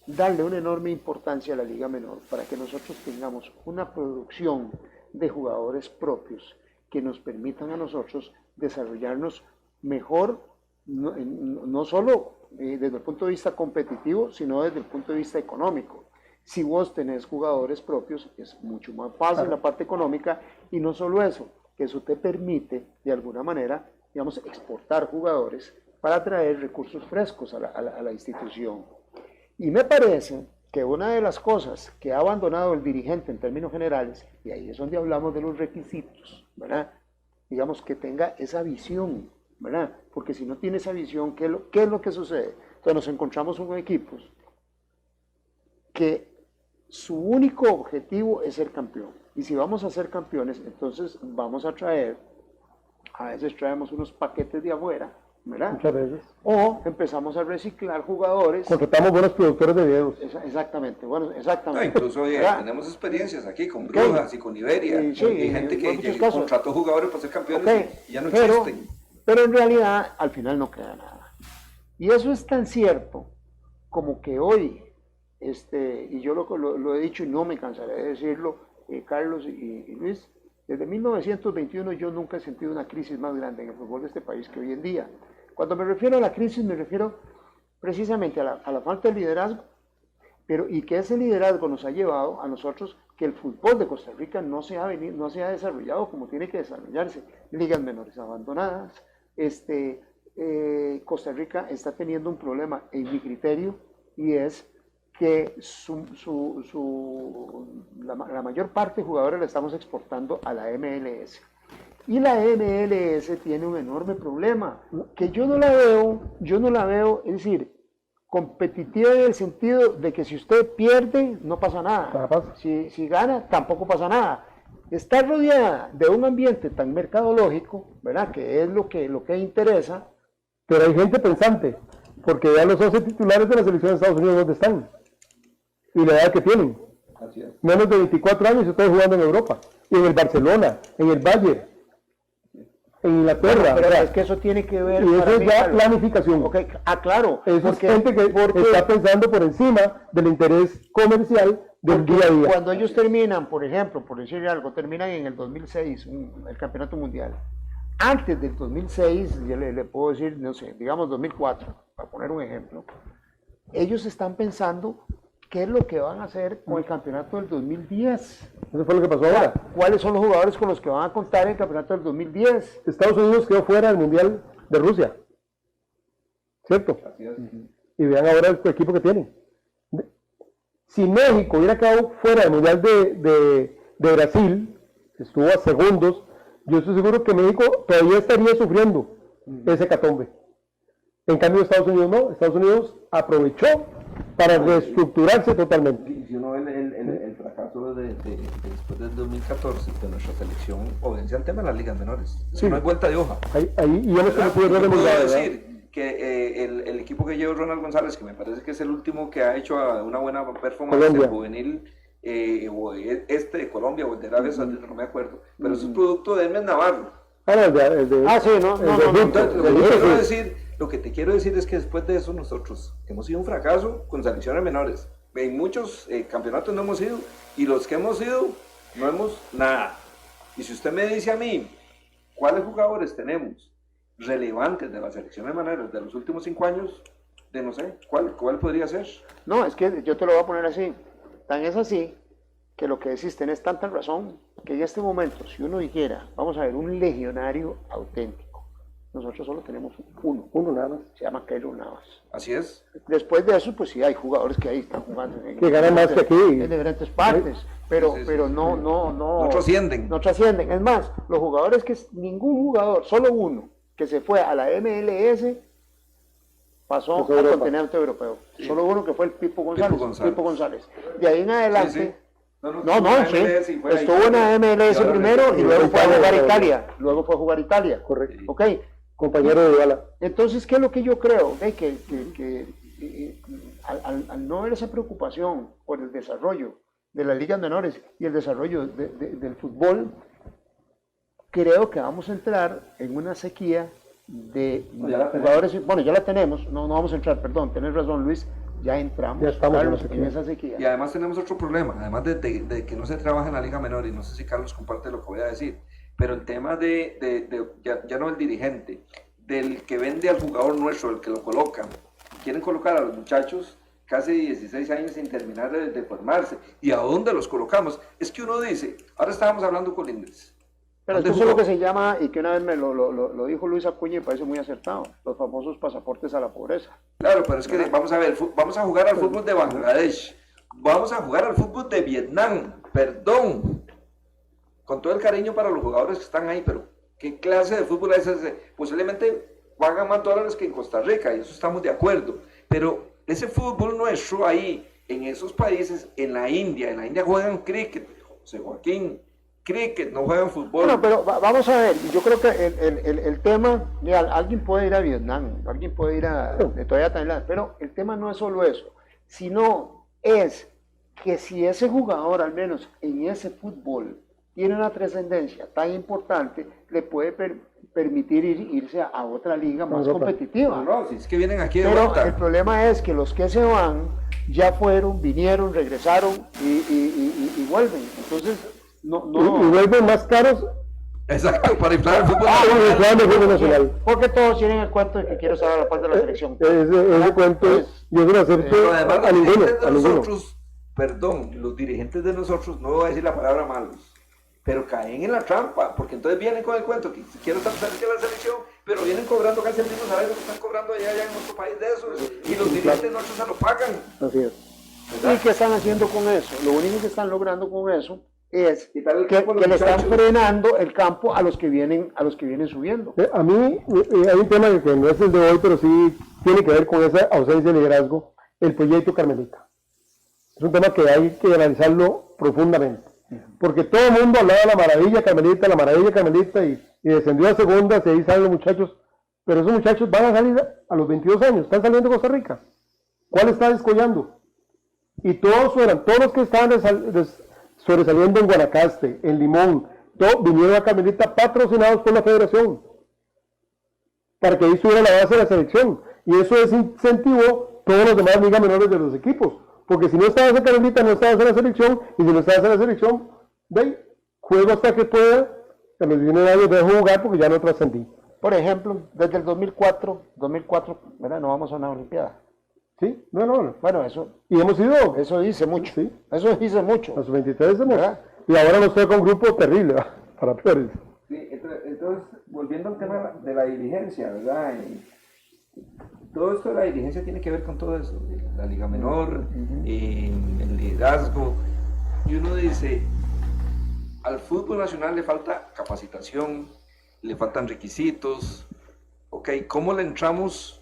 [SPEAKER 1] darle una enorme importancia a la Liga Menor para que nosotros tengamos una producción de jugadores propios que nos permitan a nosotros desarrollarnos mejor, no solo desde el punto de vista competitivo, sino desde el punto de vista económico. Si vos tenés jugadores propios, es mucho más fácil la parte económica, y no solo eso, que eso te permite, de alguna manera, digamos, exportar jugadores para traer recursos frescos a la institución. Y me parece que una de las cosas que ha abandonado el dirigente en términos generales, y ahí es donde hablamos de los requisitos, ¿verdad? Digamos, que tenga esa visión, ¿verdad? Porque si no tiene esa visión, ¿qué es lo que sucede? Entonces nos encontramos con equipos que su único objetivo es ser campeón. Y si vamos a ser campeones, entonces vamos a veces traemos unos paquetes de afuera, ¿verdad?
[SPEAKER 3] Muchas veces.
[SPEAKER 1] O empezamos a reciclar jugadores.
[SPEAKER 3] Contratamos buenos productores de videos.
[SPEAKER 1] Exactamente, bueno, exactamente.
[SPEAKER 2] No, incluso tenemos experiencias aquí con Brujas y con Iberia. Y gente que contrató jugadores para ser campeones y ya no existen.
[SPEAKER 1] Pero en realidad al final no queda nada. Y eso es tan cierto como que hoy, y yo lo he dicho y no me cansaré de decirlo, Carlos y Luis, desde 1921 yo nunca he sentido una crisis más grande en el fútbol de este país que hoy en día. Cuando me refiero a la crisis, me refiero precisamente a la falta de liderazgo, y que ese liderazgo nos ha llevado a nosotros que el fútbol de Costa Rica no se ha desarrollado como tiene que desarrollarse. Ligas menores abandonadas. Costa Rica está teniendo un problema, en mi criterio, y es que la mayor parte de jugadores la estamos exportando a la MLS. Y la MLS tiene un enorme problema, que yo no la veo, es decir, competitiva en el sentido de que si usted pierde, no pasa nada. Si gana, tampoco pasa nada. Está rodeada de un ambiente tan mercadológico, ¿verdad? Que es lo que interesa.
[SPEAKER 3] Pero hay gente pensante, porque vean los 11 titulares de la selección de Estados Unidos donde están y la edad que tienen.
[SPEAKER 2] Así es.
[SPEAKER 3] Menos de 24 años y están jugando en Europa, y en el Barcelona, en el Bayern, en Inglaterra.
[SPEAKER 1] Pero es que eso tiene que ver.
[SPEAKER 3] Y eso es ya planificación.
[SPEAKER 1] Okay. Claro.
[SPEAKER 3] Eso es gente que está pensando por encima del interés comercial del día a día.
[SPEAKER 1] Cuando ellos terminan, por ejemplo, por decir algo, terminan en el 2006 el campeonato mundial. Antes del 2006, yo le puedo decir, no sé, digamos 2004, para poner un ejemplo, ellos están pensando qué es lo que van a hacer con el campeonato del 2010.
[SPEAKER 3] Eso fue lo que pasó ahora.
[SPEAKER 1] ¿Cuáles son los jugadores con los que van a contar en el campeonato del 2010?
[SPEAKER 3] Estados Unidos quedó fuera del Mundial de Rusia, ¿cierto?
[SPEAKER 2] Así es.
[SPEAKER 3] Y vean ahora el equipo que tienen. Si México hubiera quedado fuera del Mundial de Brasil, estuvo a segundos, yo estoy seguro que México todavía estaría sufriendo ese hecatombe. En cambio Estados Unidos no, Estados Unidos aprovechó para reestructurarse totalmente.
[SPEAKER 2] Y si uno ve el fracaso después del 2014 de nuestra selección, obedece al tema de las ligas menores.
[SPEAKER 3] Sí.
[SPEAKER 2] No hay vuelta de hoja.
[SPEAKER 3] Ahí yo no se me pude
[SPEAKER 2] Yo
[SPEAKER 3] ver
[SPEAKER 2] puedo
[SPEAKER 3] de
[SPEAKER 2] decir que el equipo que lleva Ronald González, que me parece que es el último que ha hecho una buena performance
[SPEAKER 3] Colombia.
[SPEAKER 2] en juvenil, o de Colombia o el de Arabia Saudita, no me acuerdo, pero es un producto de Hermes Navarro.
[SPEAKER 1] Sí, no.
[SPEAKER 2] Entonces, lo que te quiero decir es que después de eso nosotros hemos sido un fracaso con selecciones menores. En muchos campeonatos no hemos ido, y los que hemos ido no hemos nada. Y si usted me dice a mí cuáles jugadores tenemos relevantes de las selecciones menores de los últimos 5 años, de no sé, ¿cuál podría ser?
[SPEAKER 1] No, es que yo te lo voy a poner así. Tan es así que lo que decís tenés tanta razón que en este momento, si uno dijera, vamos a ver, un legionario auténtico, nosotros solo tenemos uno nada más, se llama Keylor Navas.
[SPEAKER 2] Así es.
[SPEAKER 1] Después de eso, pues sí hay jugadores que ahí están jugando
[SPEAKER 3] que ganan más que aquí
[SPEAKER 1] en diferentes partes, pero
[SPEAKER 2] No trascienden.
[SPEAKER 1] No trascienden. Es más, los jugadores ningún jugador, solo uno que se fue a la MLS pasó al continente europeo. Sí. Solo uno que fue el Pipo González. De ahí en adelante. Sí. Estuvo en la MLS primero y luego fue a jugar Italia.
[SPEAKER 3] Correcto.
[SPEAKER 1] Ok.
[SPEAKER 3] Compañero de Dybala.
[SPEAKER 1] Entonces, ¿qué es lo que yo creo? Al no haber esa preocupación por el desarrollo de las ligas menores y el desarrollo del fútbol, creo que vamos a entrar en una sequía de jugadores. Bueno, ya la tenemos, no vamos a entrar, perdón, tenés razón, Luis, ya entramos,
[SPEAKER 3] ya estamos
[SPEAKER 1] Carlos, en esa sequía.
[SPEAKER 2] Y además tenemos otro problema, además de que no se trabaja en la liga menor, y no sé si Carlos comparte lo que voy a decir, pero el tema ya no el dirigente, del que vende al jugador nuestro, el que lo coloca, quieren colocar a los muchachos casi 16 años sin terminar de formarse, ¿y a dónde los colocamos? Es que uno dice, ahora estábamos hablando con Lindres,
[SPEAKER 1] pero eso es lo que se llama, y que una vez me lo dijo Luis Acuña y parece muy acertado, los famosos pasaportes a la pobreza.
[SPEAKER 2] Claro, pero es que vamos a ver, vamos a jugar al fútbol de Bangladesh, vamos a jugar al fútbol de Vietnam, perdón, con todo el cariño para los jugadores que están ahí, pero ¿qué clase de fútbol es ese? Posiblemente pagan más dólares que en Costa Rica, y eso estamos de acuerdo, pero ese fútbol nuestro ahí, en esos países, en la India juegan cricket, José Joaquín, cricket, no juegan fútbol.
[SPEAKER 1] Bueno, pero vamos a ver, yo creo que el tema, mira, alguien puede ir a Vietnam, alguien puede ir todavía a Tailandia, pero el tema no es solo eso, sino es que si ese jugador, al menos en ese fútbol, tiene una trascendencia tan importante, le puede permitir irse a otra liga más competitiva.
[SPEAKER 2] No, si es que vienen aquí de
[SPEAKER 1] pero
[SPEAKER 2] vuelta.
[SPEAKER 1] El problema es que los que se van, ya fueron, vinieron, regresaron y vuelven. Entonces,
[SPEAKER 3] y vuelven más caros.
[SPEAKER 2] Exacto, para inflar el fútbol
[SPEAKER 3] nacional.
[SPEAKER 1] Porque todos tienen el cuento de que quiero estar a la parte de la selección.
[SPEAKER 3] Ese cuento, yo quiero hacerte a ninguno.
[SPEAKER 2] Nosotros, perdón, los dirigentes de nosotros, no voy a decir la palabra malos, pero caen en la trampa, porque entonces vienen con el cuento que quiero estar cerca de la selección, pero vienen cobrando casi el mismo salario que están cobrando allá en otro país de esos, y los dirigentes nuestros se lo pagan.
[SPEAKER 3] Así es.
[SPEAKER 1] ¿Y qué están haciendo con eso? Lo único que están logrando con eso es que
[SPEAKER 2] campo a los
[SPEAKER 1] le están
[SPEAKER 2] muchachos.
[SPEAKER 1] frenando el campo a los que vienen subiendo.
[SPEAKER 3] A mí hay un tema que no es el de hoy, pero sí tiene que ver con esa ausencia de liderazgo, el proyecto Carmelita. Es un tema que hay que analizarlo profundamente, porque todo el mundo hablaba de la maravilla Carmelita, y descendió a segundas, y ahí salen los muchachos, pero esos muchachos van a salir a los 22 años, están saliendo de Costa Rica. ¿Cuál está descollando? Y todos los que estaban sobresaliendo en Guanacaste, en Limón, todos vinieron a Carmelita patrocinados por la federación, para que ahí estuviera la base de la selección, y eso desincentivó todos los demás ligas menores de los equipos, porque si no estabas en Carmelita, no estabas en la selección, y si no estabas en la selección, juego hasta que pueda, a los 19 años dejo jugar porque ya no trascendí.
[SPEAKER 1] Por ejemplo, desde el 2004, ¿verdad? No vamos a una Olimpiada.
[SPEAKER 3] ¿Sí? No.
[SPEAKER 1] Bueno, eso
[SPEAKER 3] Y hemos ido.
[SPEAKER 1] Eso dice mucho.
[SPEAKER 3] Sí.
[SPEAKER 1] Eso dice mucho.
[SPEAKER 3] A sus 23 hemos.
[SPEAKER 1] ¿Verdad?
[SPEAKER 3] Y ahora nos toca un grupo terrible, ¿verdad? Para peores.
[SPEAKER 2] Sí, entonces, volviendo al tema de la diligencia, ¿verdad? Todo esto de la diligencia tiene que ver con todo eso, la Liga Menor, el liderazgo. Y uno dice, al fútbol nacional le falta capacitación, le faltan requisitos, ¿ok? ¿Cómo le entramos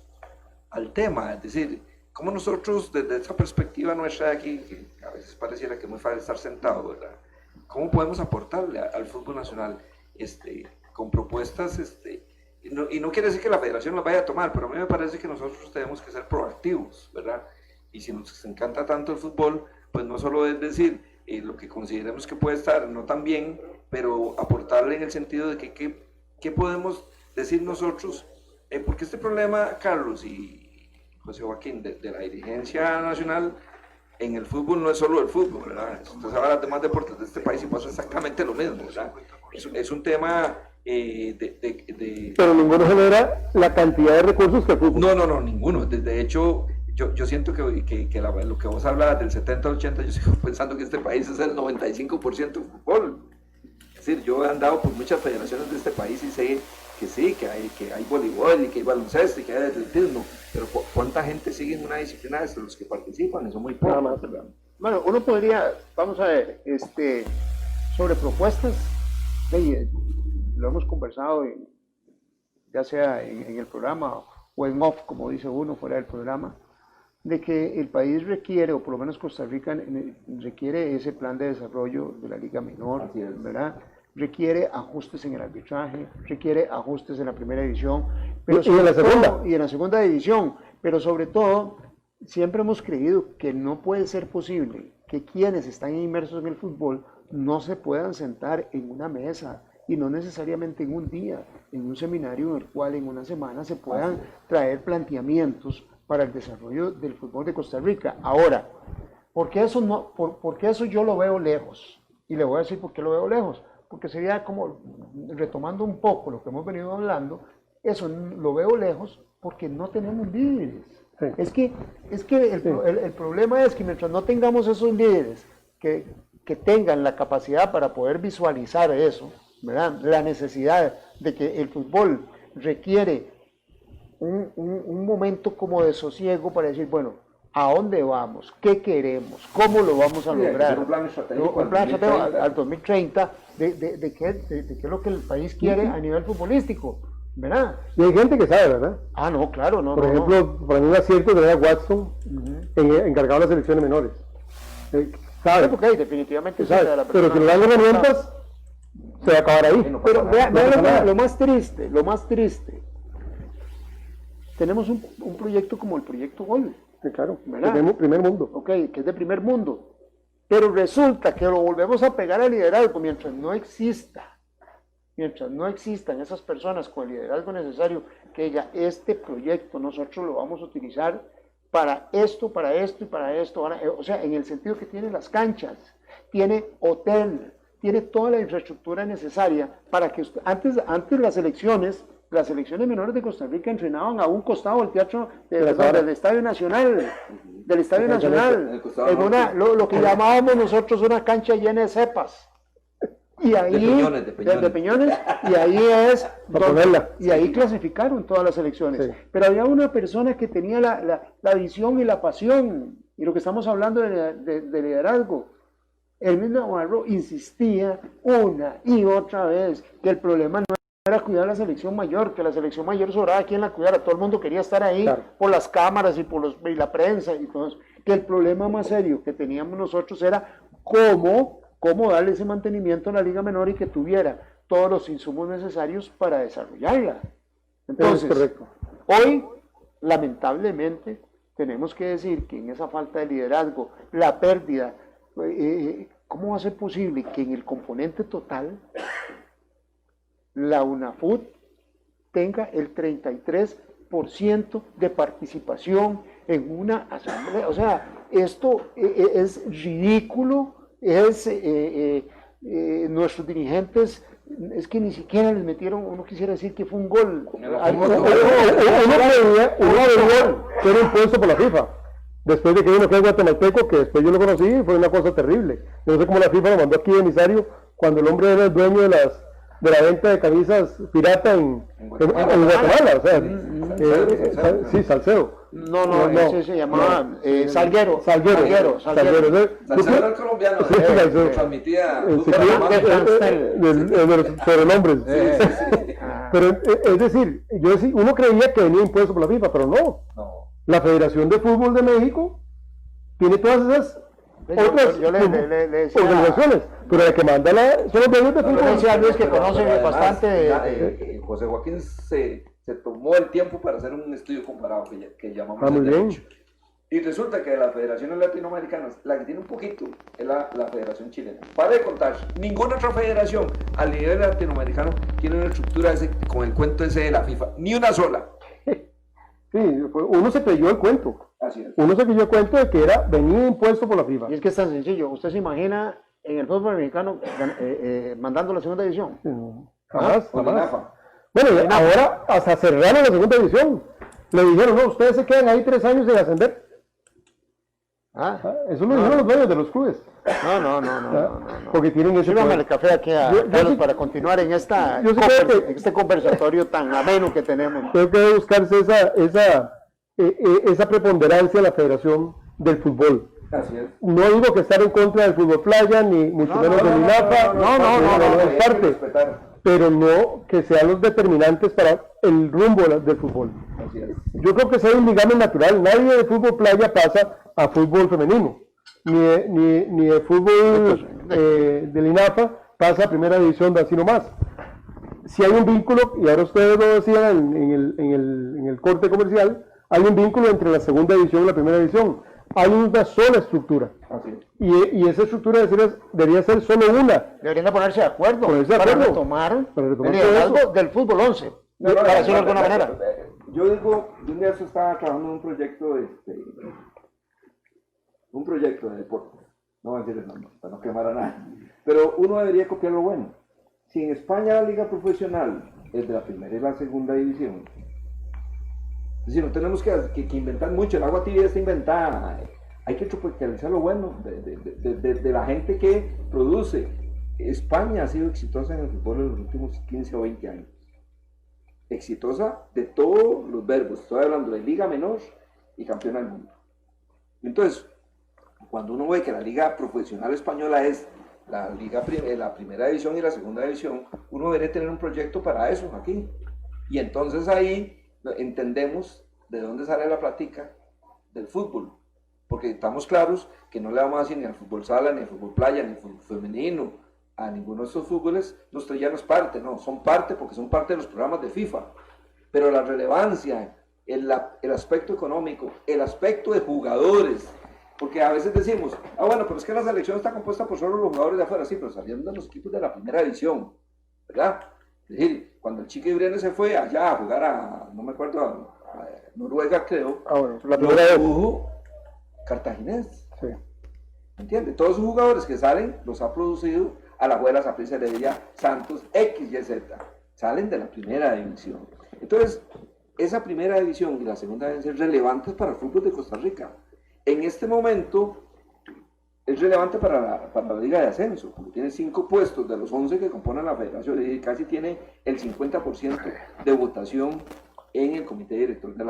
[SPEAKER 2] al tema? Es decir, ¿cómo nosotros, desde esa perspectiva nuestra de aquí, que a veces pareciera que es muy fácil estar sentado, ¿verdad? ¿Cómo podemos aportarle al fútbol nacional con propuestas? Y no quiere decir que la federación las vaya a tomar, pero a mí me parece que nosotros tenemos que ser proactivos, ¿verdad? Y si nos encanta tanto el fútbol, pues no solo es decir lo que consideremos que puede estar no tan bien, pero aportarle en el sentido de que qué podemos decir nosotros, porque este problema, Carlos y José Joaquín, de la dirigencia nacional en el fútbol no es solo el fútbol, ¿verdad? Entonces ahora los demás deportes de este país y pasa exactamente lo mismo, ¿verdad? Es un tema
[SPEAKER 3] Pero ninguno genera la cantidad de recursos que el fútbol.
[SPEAKER 2] No, ninguno. De hecho, yo siento que lo que vos hablabas del 70 al 80, yo sigo pensando que este país es el 95% fútbol. Es decir, yo he andado por muchas federaciones de este país y sé que sí, que hay voleibol y que hay baloncesto y que hay atletismo, pero ¿cuánta gente sigue en una disciplina de los que participan? Eso muy poco.
[SPEAKER 3] Nada más.
[SPEAKER 1] Bueno, uno podría, vamos a ver, sobre propuestas, lo hemos conversado ya sea en el programa o en off, como dice uno, fuera del programa, de que el país requiere, o por lo menos Costa Rica requiere ese plan de desarrollo de la Liga Menor, ¿verdad? Requiere ajustes en el arbitraje, requiere ajustes en la primera división, pero
[SPEAKER 3] y en la segunda.
[SPEAKER 1] Y en la segunda división, pero sobre todo, siempre hemos creído que no puede ser posible que quienes están inmersos en el fútbol no se puedan sentar en una mesa, y no necesariamente en un día, en un seminario en el cual en una semana se puedan traer planteamientos para el desarrollo del fútbol de Costa Rica. Ahora, ¿por qué eso yo lo veo lejos? Y le voy a decir por qué lo veo lejos. Porque sería como, retomando un poco lo que hemos venido hablando, eso lo veo lejos porque no tenemos líderes. Sí. Es que el problema es que mientras no tengamos esos líderes que tengan la capacidad para poder visualizar eso, ¿verdad? La necesidad de que el fútbol requiere un momento como de sosiego para decir, bueno, ¿a dónde vamos? ¿Qué queremos? ¿Cómo lo vamos a lograr?
[SPEAKER 2] Un plan estratégico,
[SPEAKER 1] al 2030 de qué es lo que el país quiere a nivel futbolístico, ¿verdad?
[SPEAKER 3] Y hay gente que sabe, ¿verdad?
[SPEAKER 1] Ah, no, claro, no.
[SPEAKER 3] Por ejemplo, para mí un acierto de Watson, encargado de las selecciones menores. ¿Sabe?
[SPEAKER 1] Porque definitivamente
[SPEAKER 3] sabe, pero si le dan las herramientas, se va a acabar ahí.
[SPEAKER 1] Pero vea lo más triste. Tenemos un proyecto como el Proyecto Gol.
[SPEAKER 3] Sí, claro,
[SPEAKER 1] primer mundo. Ok, que es de primer mundo. Pero resulta que lo volvemos a pegar al liderazgo mientras no existan esas personas con el liderazgo necesario, que diga, este proyecto nosotros lo vamos a utilizar para esto y para esto. O sea, en el sentido que tiene las canchas, tiene hotel, tiene toda la infraestructura necesaria para que antes las selecciones menores de Costa Rica entrenaban a un costado del teatro del Estadio Nacional, en lo que llamábamos nosotros una cancha llena de cepas. Y ahí, de peñones, y ahí y ahí clasificaron todas las selecciones. Sí. Pero había una persona que tenía la visión y la pasión Y lo que estamos hablando de liderazgo, el mismo Navarro insistía una y otra vez que el problema no era cuidar la selección mayor, que la selección mayor sobraba quien la cuidara, todo el mundo quería estar ahí, claro, por las cámaras y y la prensa y todo eso, que el problema más serio que teníamos nosotros era cómo darle ese mantenimiento a la Liga Menor y que tuviera todos los insumos necesarios para desarrollarla. Entonces, hoy, lamentablemente, tenemos que decir que en esa falta de liderazgo, la pérdida, ¿cómo va a ser posible que en el componente total la UNAFUT tenga el 33% de participación en una asamblea? O sea, esto es ridículo, nuestros dirigentes, es que ni siquiera les metieron, uno quisiera decir que fue un gol.
[SPEAKER 3] Uno que era impuesto por la FIFA. Después de que vino que es guatemalteco, que después yo lo conocí y fue una cosa terrible. Yo no sé cómo la FIFA lo mandó aquí de emisario cuando el hombre era el dueño de la venta de camisas pirata en Guatemala. O sea, sí, Salcedo.
[SPEAKER 1] No, ese se llamaba Salguero.
[SPEAKER 2] Salguero era el colombiano, transmitía
[SPEAKER 3] de los sobrenombres. Pero es decir, uno creía que venía impuesto por la FIFA, pero no. La Federación de Fútbol de México tiene todas esas otras organizaciones, pero la que manda son los medios de fútbol.
[SPEAKER 1] Luis que conocen bastante.
[SPEAKER 2] José Joaquín se tomó el tiempo para hacer un estudio comparado que llamamos el derecho. Y resulta que de las federaciones latinoamericanas, la que tiene un poquito es la Federación Chilena. Para de contar, ninguna otra federación a nivel latinoamericano tiene una estructura con el cuento ese de la FIFA, ni una sola.
[SPEAKER 3] Sí, uno se creyó el cuento.
[SPEAKER 2] Así es.
[SPEAKER 3] Uno se creyó el cuento de que venía impuesto por la FIFA.
[SPEAKER 1] Y es que es tan sencillo. ¿Usted se imagina en el fútbol mexicano mandando la segunda división?
[SPEAKER 3] Jamás. Bueno, ahora hasta cerraron la segunda división. Le dijeron, no, ustedes se quedan ahí 3 años sin ascender. Eso lo dijeron los dueños de los clubes.
[SPEAKER 1] No.
[SPEAKER 3] Porque tienen ese
[SPEAKER 1] poder. El café aquí a Carlos para continuar en este conversatorio tan ameno que tenemos.
[SPEAKER 3] Creo que debe buscarse esa preponderancia de la Federación del Fútbol.
[SPEAKER 2] Así es.
[SPEAKER 3] No digo que estar en contra del fútbol playa, ni mucho menos del INAFA, no, es parte, pero no que sean los determinantes para el rumbo del fútbol.
[SPEAKER 2] Así es.
[SPEAKER 3] Yo creo que sea un ligamen natural. Nadie de fútbol playa pasa a fútbol femenino, ni de fútbol del INAFA pasa a primera división de así nomás. Si hay un vínculo, y ahora ustedes lo decían en el corte comercial, hay un vínculo entre la segunda división y la primera división. Hay una sola estructura. Y esa estructura debería ser solo una.
[SPEAKER 1] Deberían de ponerse de acuerdo para retomar el liderazgo del fútbol 11, para decirlo de alguna manera.
[SPEAKER 2] Yo digo, yo un día estaba trabajando en un proyecto de deporte, no voy a decir el nombre, para no quemar a nadie, pero uno debería copiar lo bueno. Si en España la liga profesional es de la primera y la segunda división, es decir, no tenemos que inventar mucho, el agua tibia está inventada, hay que tropicalizar lo bueno de la gente que produce. España ha sido exitosa en el fútbol en los últimos 15 o 20 años. Exitosa de todos los verbos, estoy hablando de liga menor y campeona del mundo. Entonces, cuando uno ve que la liga profesional española es la primera división y la segunda división, uno debería tener un proyecto para eso aquí. Y entonces ahí entendemos de dónde sale la plática del fútbol. Porque estamos claros que no le vamos a decir ni al fútbol sala, ni al fútbol playa, ni al fútbol femenino, a ninguno de estos fútboles, nuestro ya no es parte, no, son parte porque son parte de los programas de FIFA. Pero la relevancia, el aspecto económico, el aspecto de jugadores, porque a veces decimos, bueno, pero es que la selección está compuesta por solo los jugadores de afuera, sí, pero salieron de los equipos de la primera división, ¿verdad? Es decir, cuando el Chique Brene se fue allá a jugar no me acuerdo, a Noruega, creo,
[SPEAKER 3] la primera
[SPEAKER 2] lo Cartaginés.
[SPEAKER 3] Sí.
[SPEAKER 2] ¿Entiendes? Todos esos jugadores que salen los ha producido Alajuelas, Saprissa, Heredia, Santos, X, Y, Z. Salen de la primera división. Entonces, esa primera división y la segunda deben ser relevantes para el fútbol de Costa Rica. En este momento es relevante para la Liga de Ascenso, porque tiene 5 puestos de los 11 que componen la federación, y casi tiene el 50% de votación en el comité director de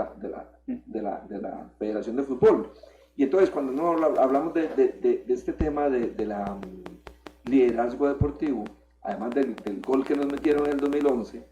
[SPEAKER 2] la Federación de Fútbol. Y entonces cuando no hablamos de este tema de la liderazgo deportivo, además del gol que nos metieron en el 2011,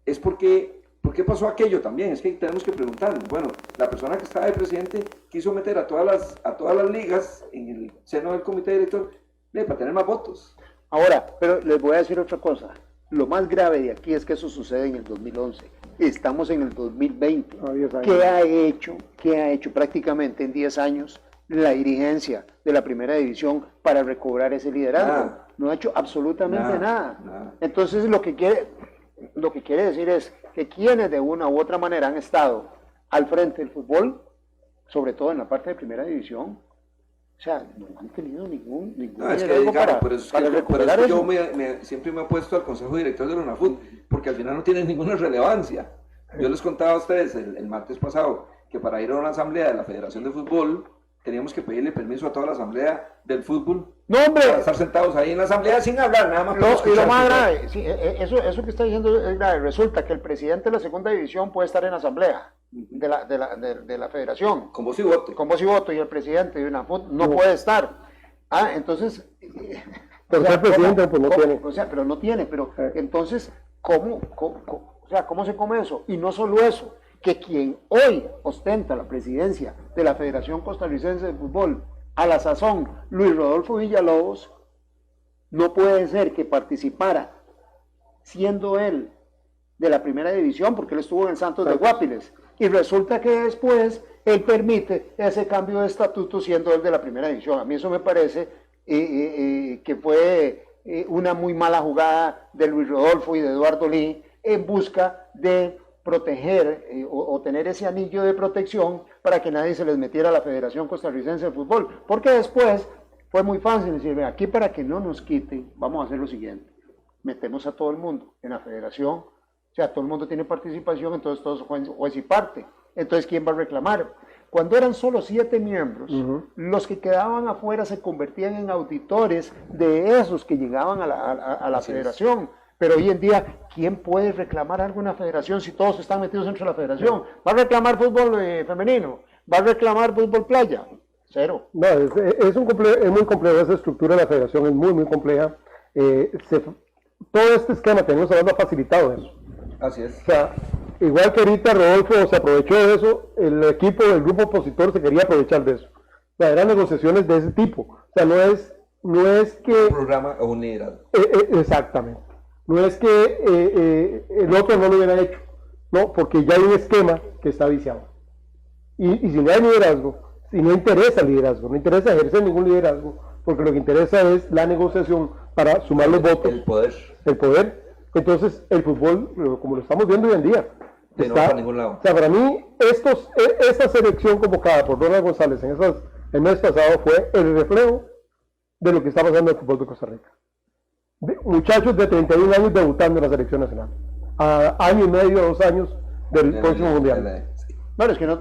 [SPEAKER 2] es porque, ¿por qué pasó aquello también? Es que tenemos que preguntarnos. Bueno, la persona que estaba de presidente quiso meter a todas las ligas en el seno del comité director para tener más votos.
[SPEAKER 1] Ahora, pero les voy a decir otra cosa. Lo más grave de aquí es que eso sucede en el 2011. Estamos en el 2020. ¿Qué ha hecho prácticamente en 10 años la dirigencia de la primera división para recobrar ese liderazgo?
[SPEAKER 2] Nada.
[SPEAKER 1] No ha hecho absolutamente nada. Entonces lo que quiere decir es que quienes de una u otra manera han estado al frente del fútbol, sobre todo en la parte de primera división, o sea, no han tenido ningún
[SPEAKER 2] es que, digamos, por eso es que yo siempre me he opuesto al consejo director de la UNAFUT, porque al final no tiene ninguna relevancia. Yo les contaba a ustedes el martes pasado que para ir a una asamblea de la Federación de Fútbol teníamos que pedirle permiso a toda la asamblea del fútbol.
[SPEAKER 1] No, hombre,
[SPEAKER 2] para estar sentados ahí en la asamblea sin hablar, nada más.
[SPEAKER 1] Y lo más grave, sí, eso que está diciendo es grave. Resulta que el presidente de la segunda división puede estar en la asamblea de la federación.
[SPEAKER 2] Con voz y voto.
[SPEAKER 1] Con voz y voto, y el presidente de UNAFUT no puede estar. Entonces...
[SPEAKER 3] Por ser presidente, pues no tiene.
[SPEAKER 1] O sea, pero no tiene, pero entonces, ¿cómo se come eso? Y no solo eso, que quien hoy ostenta la presidencia de la Federación Costarricense de Fútbol, a la sazón, Luis Rodolfo Villalobos, no puede ser que participara, siendo él de la primera división, porque él estuvo en el Santos de Guapiles, y resulta que después él permite ese cambio de estatuto siendo él de la primera división. A mí eso me parece que fue una muy mala jugada de Luis Rodolfo y de Eduardo Lee en busca de proteger o tener ese anillo de protección para que nadie se les metiera a la Federación Costarricense de Fútbol, porque después fue muy fácil decir, aquí para que no nos quiten, vamos a hacer lo siguiente, metemos a todo el mundo en la federación, o sea, todo el mundo tiene participación, entonces todos juez y parte, entonces ¿quién va a reclamar? Cuando eran solo 7 miembros, los que quedaban afuera se convertían en auditores de esos que llegaban a la federación. Pero hoy en día, ¿quién puede reclamar algo en la federación si todos están metidos dentro de la federación? ¿Va a reclamar fútbol femenino? ¿Va a reclamar fútbol playa? Cero.
[SPEAKER 3] No, es muy compleja esa estructura de la federación, es muy compleja. Todo este esquema que tenemos hablando ha facilitado eso.
[SPEAKER 2] Así es.
[SPEAKER 3] O sea, igual que ahorita Rodolfo se aprovechó de eso, el equipo del grupo opositor se quería aprovechar de eso. O sea, eran negociaciones de ese tipo. O sea, no es que...
[SPEAKER 2] Un programa o un liderazgo.
[SPEAKER 3] Exactamente. No es que el otro no lo hubiera hecho, no, porque ya hay un esquema que está viciado. Y si no hay liderazgo, si no interesa el liderazgo, no interesa ejercer ningún liderazgo, porque lo que interesa es la negociación para sumar los votos. El poder. Entonces, el fútbol, como lo estamos viendo hoy en día,
[SPEAKER 2] no va para ningún lado.
[SPEAKER 3] O sea, para mí, esta selección convocada por Ronald González el mes pasado fue el reflejo de lo que está pasando en el fútbol de Costa Rica. Muchachos de 31 años debutando en la selección nacional, a año y medio, 2 años del próximo mundial.
[SPEAKER 1] Bueno, es que no,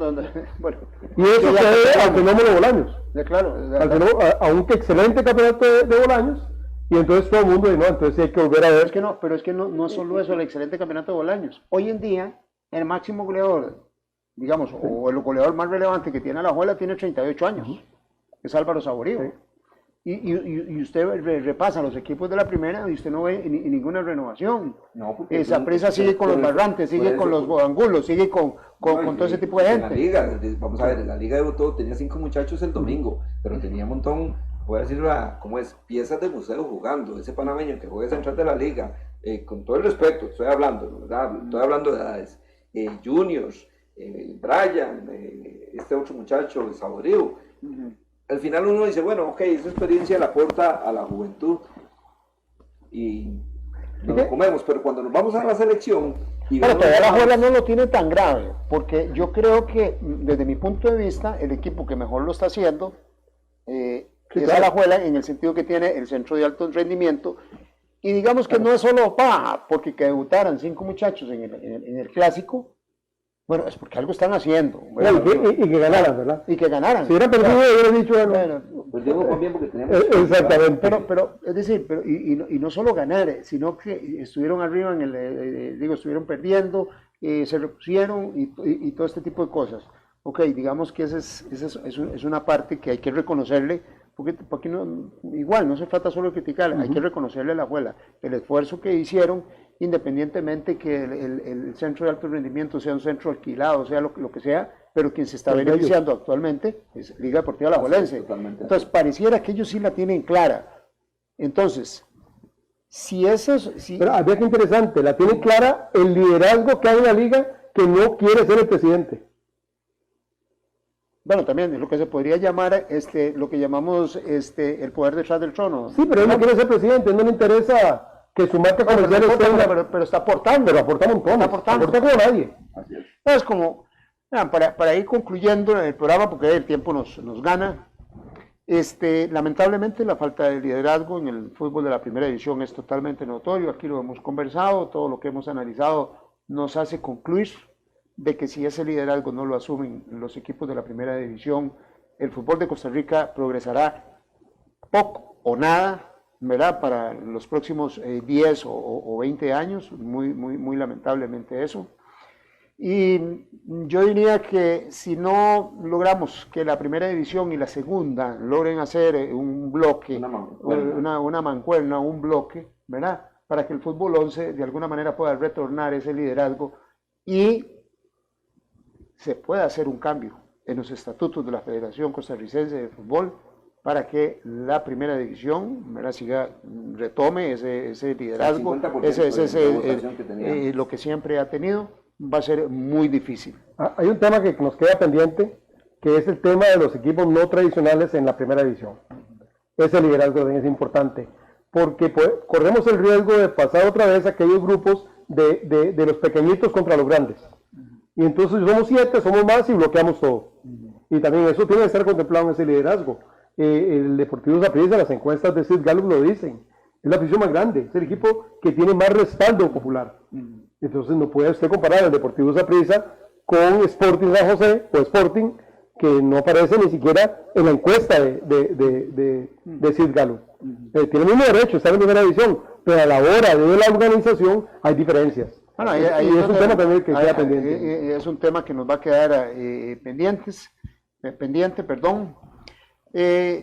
[SPEAKER 1] bueno.
[SPEAKER 3] Y eso se debe al fenómeno Bolaños.
[SPEAKER 1] Claro.
[SPEAKER 3] A un excelente campeonato de Bolaños, y entonces todo el mundo dice, no, entonces hay que volver a ver.
[SPEAKER 1] Pero es que no es solo eso, el excelente campeonato de Bolaños. Hoy en día, el máximo goleador, digamos, o el goleador más relevante que tiene Alajuela tiene 38 años, es Álvaro Saborío. Sí. Y usted repasa los equipos de la primera y usted no ve ninguna renovación. No, Saprissa sigue con los Barrantes, sigue con los Angulos, sigue con todo ese tipo de gente.
[SPEAKER 2] La liga, vamos a ver, la liga debutó, tenía 5 muchachos el domingo, pero tenía un montón, voy a decirlo como es, piezas de museo jugando. Ese panameño que juega central de la liga, con todo el respeto, estoy hablando, ¿verdad? Estoy hablando de edades, juniors, Brian, este otro muchacho, Saborío. Al final uno dice, bueno, ok, esa experiencia la aporta a la juventud y nos lo comemos, pero cuando nos vamos a la selección...
[SPEAKER 1] Pero todavía la Alajuela no lo tiene tan grave, porque yo creo que desde mi punto de vista, el equipo que mejor lo está haciendo es Alajuela, en el sentido que tiene el centro de alto rendimiento, y digamos que no es solo paja, porque que debutaran 5 muchachos en el clásico, bueno, es porque algo están haciendo. Bueno,
[SPEAKER 3] y que ganaran, ¿verdad?
[SPEAKER 1] Y que ganaran.
[SPEAKER 3] Si hubieran perdido, hubieran dicho,
[SPEAKER 2] bueno, perdimos también porque teníamos...
[SPEAKER 3] Exactamente.
[SPEAKER 1] Pero es decir, y no solo ganar, sino que estuvieron arriba estuvieron perdiendo, se repusieron y todo este tipo de cosas. Ok, digamos que es una parte que hay que reconocerle, porque no, igual no se trata solo de criticar, hay que reconocerle a la abuela el esfuerzo que hicieron, independientemente que el centro de alto rendimiento sea un centro alquilado, sea lo que sea, pero quien se está beneficiando actualmente es Liga Deportiva Alajuelense. Entonces, pareciera que ellos sí la tienen clara. Entonces,
[SPEAKER 3] Pero había que interesante, la tienen clara el liderazgo que hay en la liga que no quiere ser el presidente.
[SPEAKER 1] Bueno, también es lo que se podría llamar lo que llamamos el poder detrás del trono.
[SPEAKER 3] Sí, pero él no quiere ser presidente, no le interesa que su marca comercial esté...
[SPEAKER 1] Pero está aportando.
[SPEAKER 3] Pero aporta un montón,
[SPEAKER 1] está aportando.
[SPEAKER 3] aporta como nadie.
[SPEAKER 2] Así es.
[SPEAKER 1] Es como, para ir concluyendo el programa, porque el tiempo nos gana, lamentablemente la falta de liderazgo en el fútbol de la primera división es totalmente notorio. Aquí lo hemos conversado, todo lo que hemos analizado nos hace concluir de que si ese liderazgo no lo asumen los equipos de la primera división, el fútbol de Costa Rica progresará poco o nada, ¿verdad? Para los próximos 10 o 20 años, muy lamentablemente eso. Y yo diría que si no logramos que la primera división y la segunda logren hacer un bloque, una mancuerna, un bloque, ¿verdad? Para que el fútbol 11 de alguna manera pueda retornar ese liderazgo y se pueda hacer un cambio en los estatutos de la Federación Costarricense de Fútbol para que la primera división, ¿verdad? Retome ese liderazgo, lo que siempre ha tenido. Va a ser muy difícil.
[SPEAKER 3] Hay un tema que nos queda pendiente, que es el tema de los equipos no tradicionales en la primera división. Ese liderazgo también es importante, porque corremos el riesgo de pasar otra vez a aquellos grupos de los pequeñitos contra los grandes. Y entonces somos 7, somos más y bloqueamos todo. Y también eso tiene que ser contemplado en ese liderazgo. El Deportivo Saprissa, las encuestas de Sid Gallup lo dicen, es la afición más grande, es el equipo que tiene más respaldo popular. Entonces no puede usted comparar el Deportivo Saprissa con Sporting San José o Sporting, que no aparece ni siquiera en la encuesta de Sid Gallup. Tiene el mismo derecho, está en primera división, pero a la hora de la organización hay diferencias.
[SPEAKER 1] Bueno,
[SPEAKER 3] y es un tema también que queda pendiente.
[SPEAKER 1] Es un tema que nos va a quedar pendiente.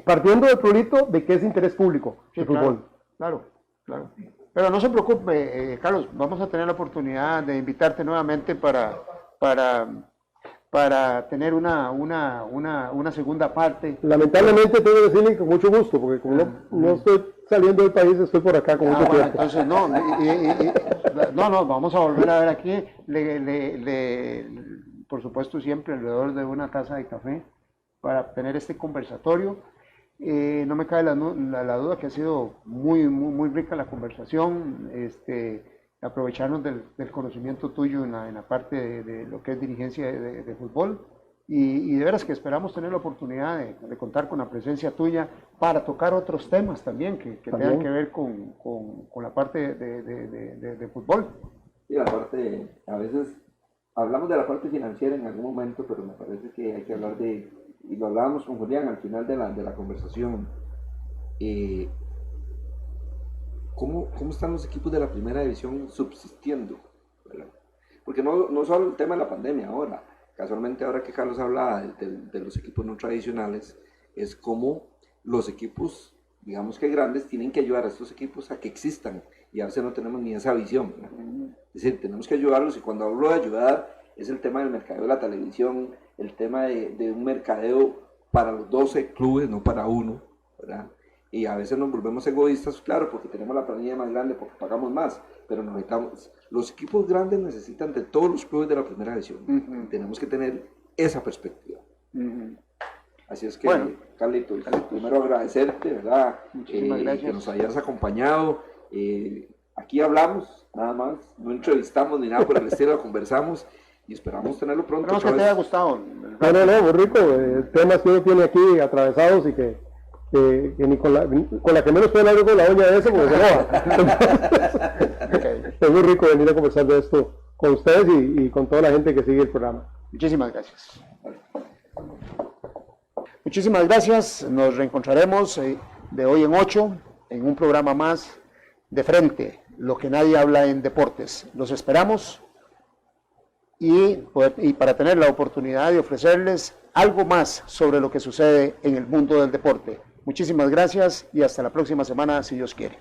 [SPEAKER 3] Partiendo del prurito de que es interés público el fútbol.
[SPEAKER 1] Claro. Pero no se preocupe, Carlos, vamos a tener la oportunidad de invitarte nuevamente para tener una segunda parte.
[SPEAKER 3] Lamentablemente tengo que decirle con mucho gusto, porque como no estoy saliendo del país, estoy por acá con mucho tiempo.
[SPEAKER 1] Entonces no, vamos a volver a ver aquí, por supuesto siempre alrededor de una taza de café para tener este conversatorio. No me cabe la duda que ha sido muy rica la conversación, aprovecharnos del conocimiento tuyo en la parte de lo que es dirigencia de fútbol y de veras que esperamos tener la oportunidad de contar con la presencia tuya para tocar otros temas también que tengan que ver con la parte de fútbol.
[SPEAKER 2] Sí, la parte, a veces hablamos de la parte financiera en algún momento, pero me parece que hay que hablar y lo hablábamos con Julián al final de la conversación, ¿cómo están los equipos de la primera división subsistiendo? ¿Verdad? Porque no solo el tema de la pandemia ahora, casualmente ahora que Carlos hablaba de los equipos no tradicionales, es como los equipos, digamos que grandes, tienen que ayudar a estos equipos a que existan, y a veces no tenemos ni esa visión, ¿verdad? Es decir, tenemos que ayudarlos, y cuando hablo de ayudar, es el tema del mercadeo de la televisión, el tema de un mercadeo para los 12 clubes, no para uno, ¿verdad? Y a veces nos volvemos egoístas, claro, porque tenemos la planilla más grande, porque pagamos más, pero los equipos grandes necesitan de todos los clubes de la primera división. Tenemos que tener esa perspectiva. Así es que, bueno, Carlitos, primero agradecerte, ¿verdad?
[SPEAKER 1] Muchísimas gracias.
[SPEAKER 2] Que nos hayas acompañado. Aquí hablamos, nada más, no entrevistamos ni nada por el estilo, conversamos y esperamos tenerlo pronto.
[SPEAKER 1] Esperamos que te haya gustado.
[SPEAKER 3] No, muy rico, temas que uno tiene aquí atravesados y que ni con la que menos puede hablar con la doña de ese, porque se enoja. Es muy rico venir a conversar de esto con ustedes y con toda la gente que sigue el programa.
[SPEAKER 1] Muchísimas gracias. Muchísimas gracias, nos reencontraremos de hoy en 8 en un programa más de Frente, lo que nadie habla en deportes. Los esperamos y para tener la oportunidad de ofrecerles algo más sobre lo que sucede en el mundo del deporte. Muchísimas gracias y hasta la próxima semana, si Dios quiere.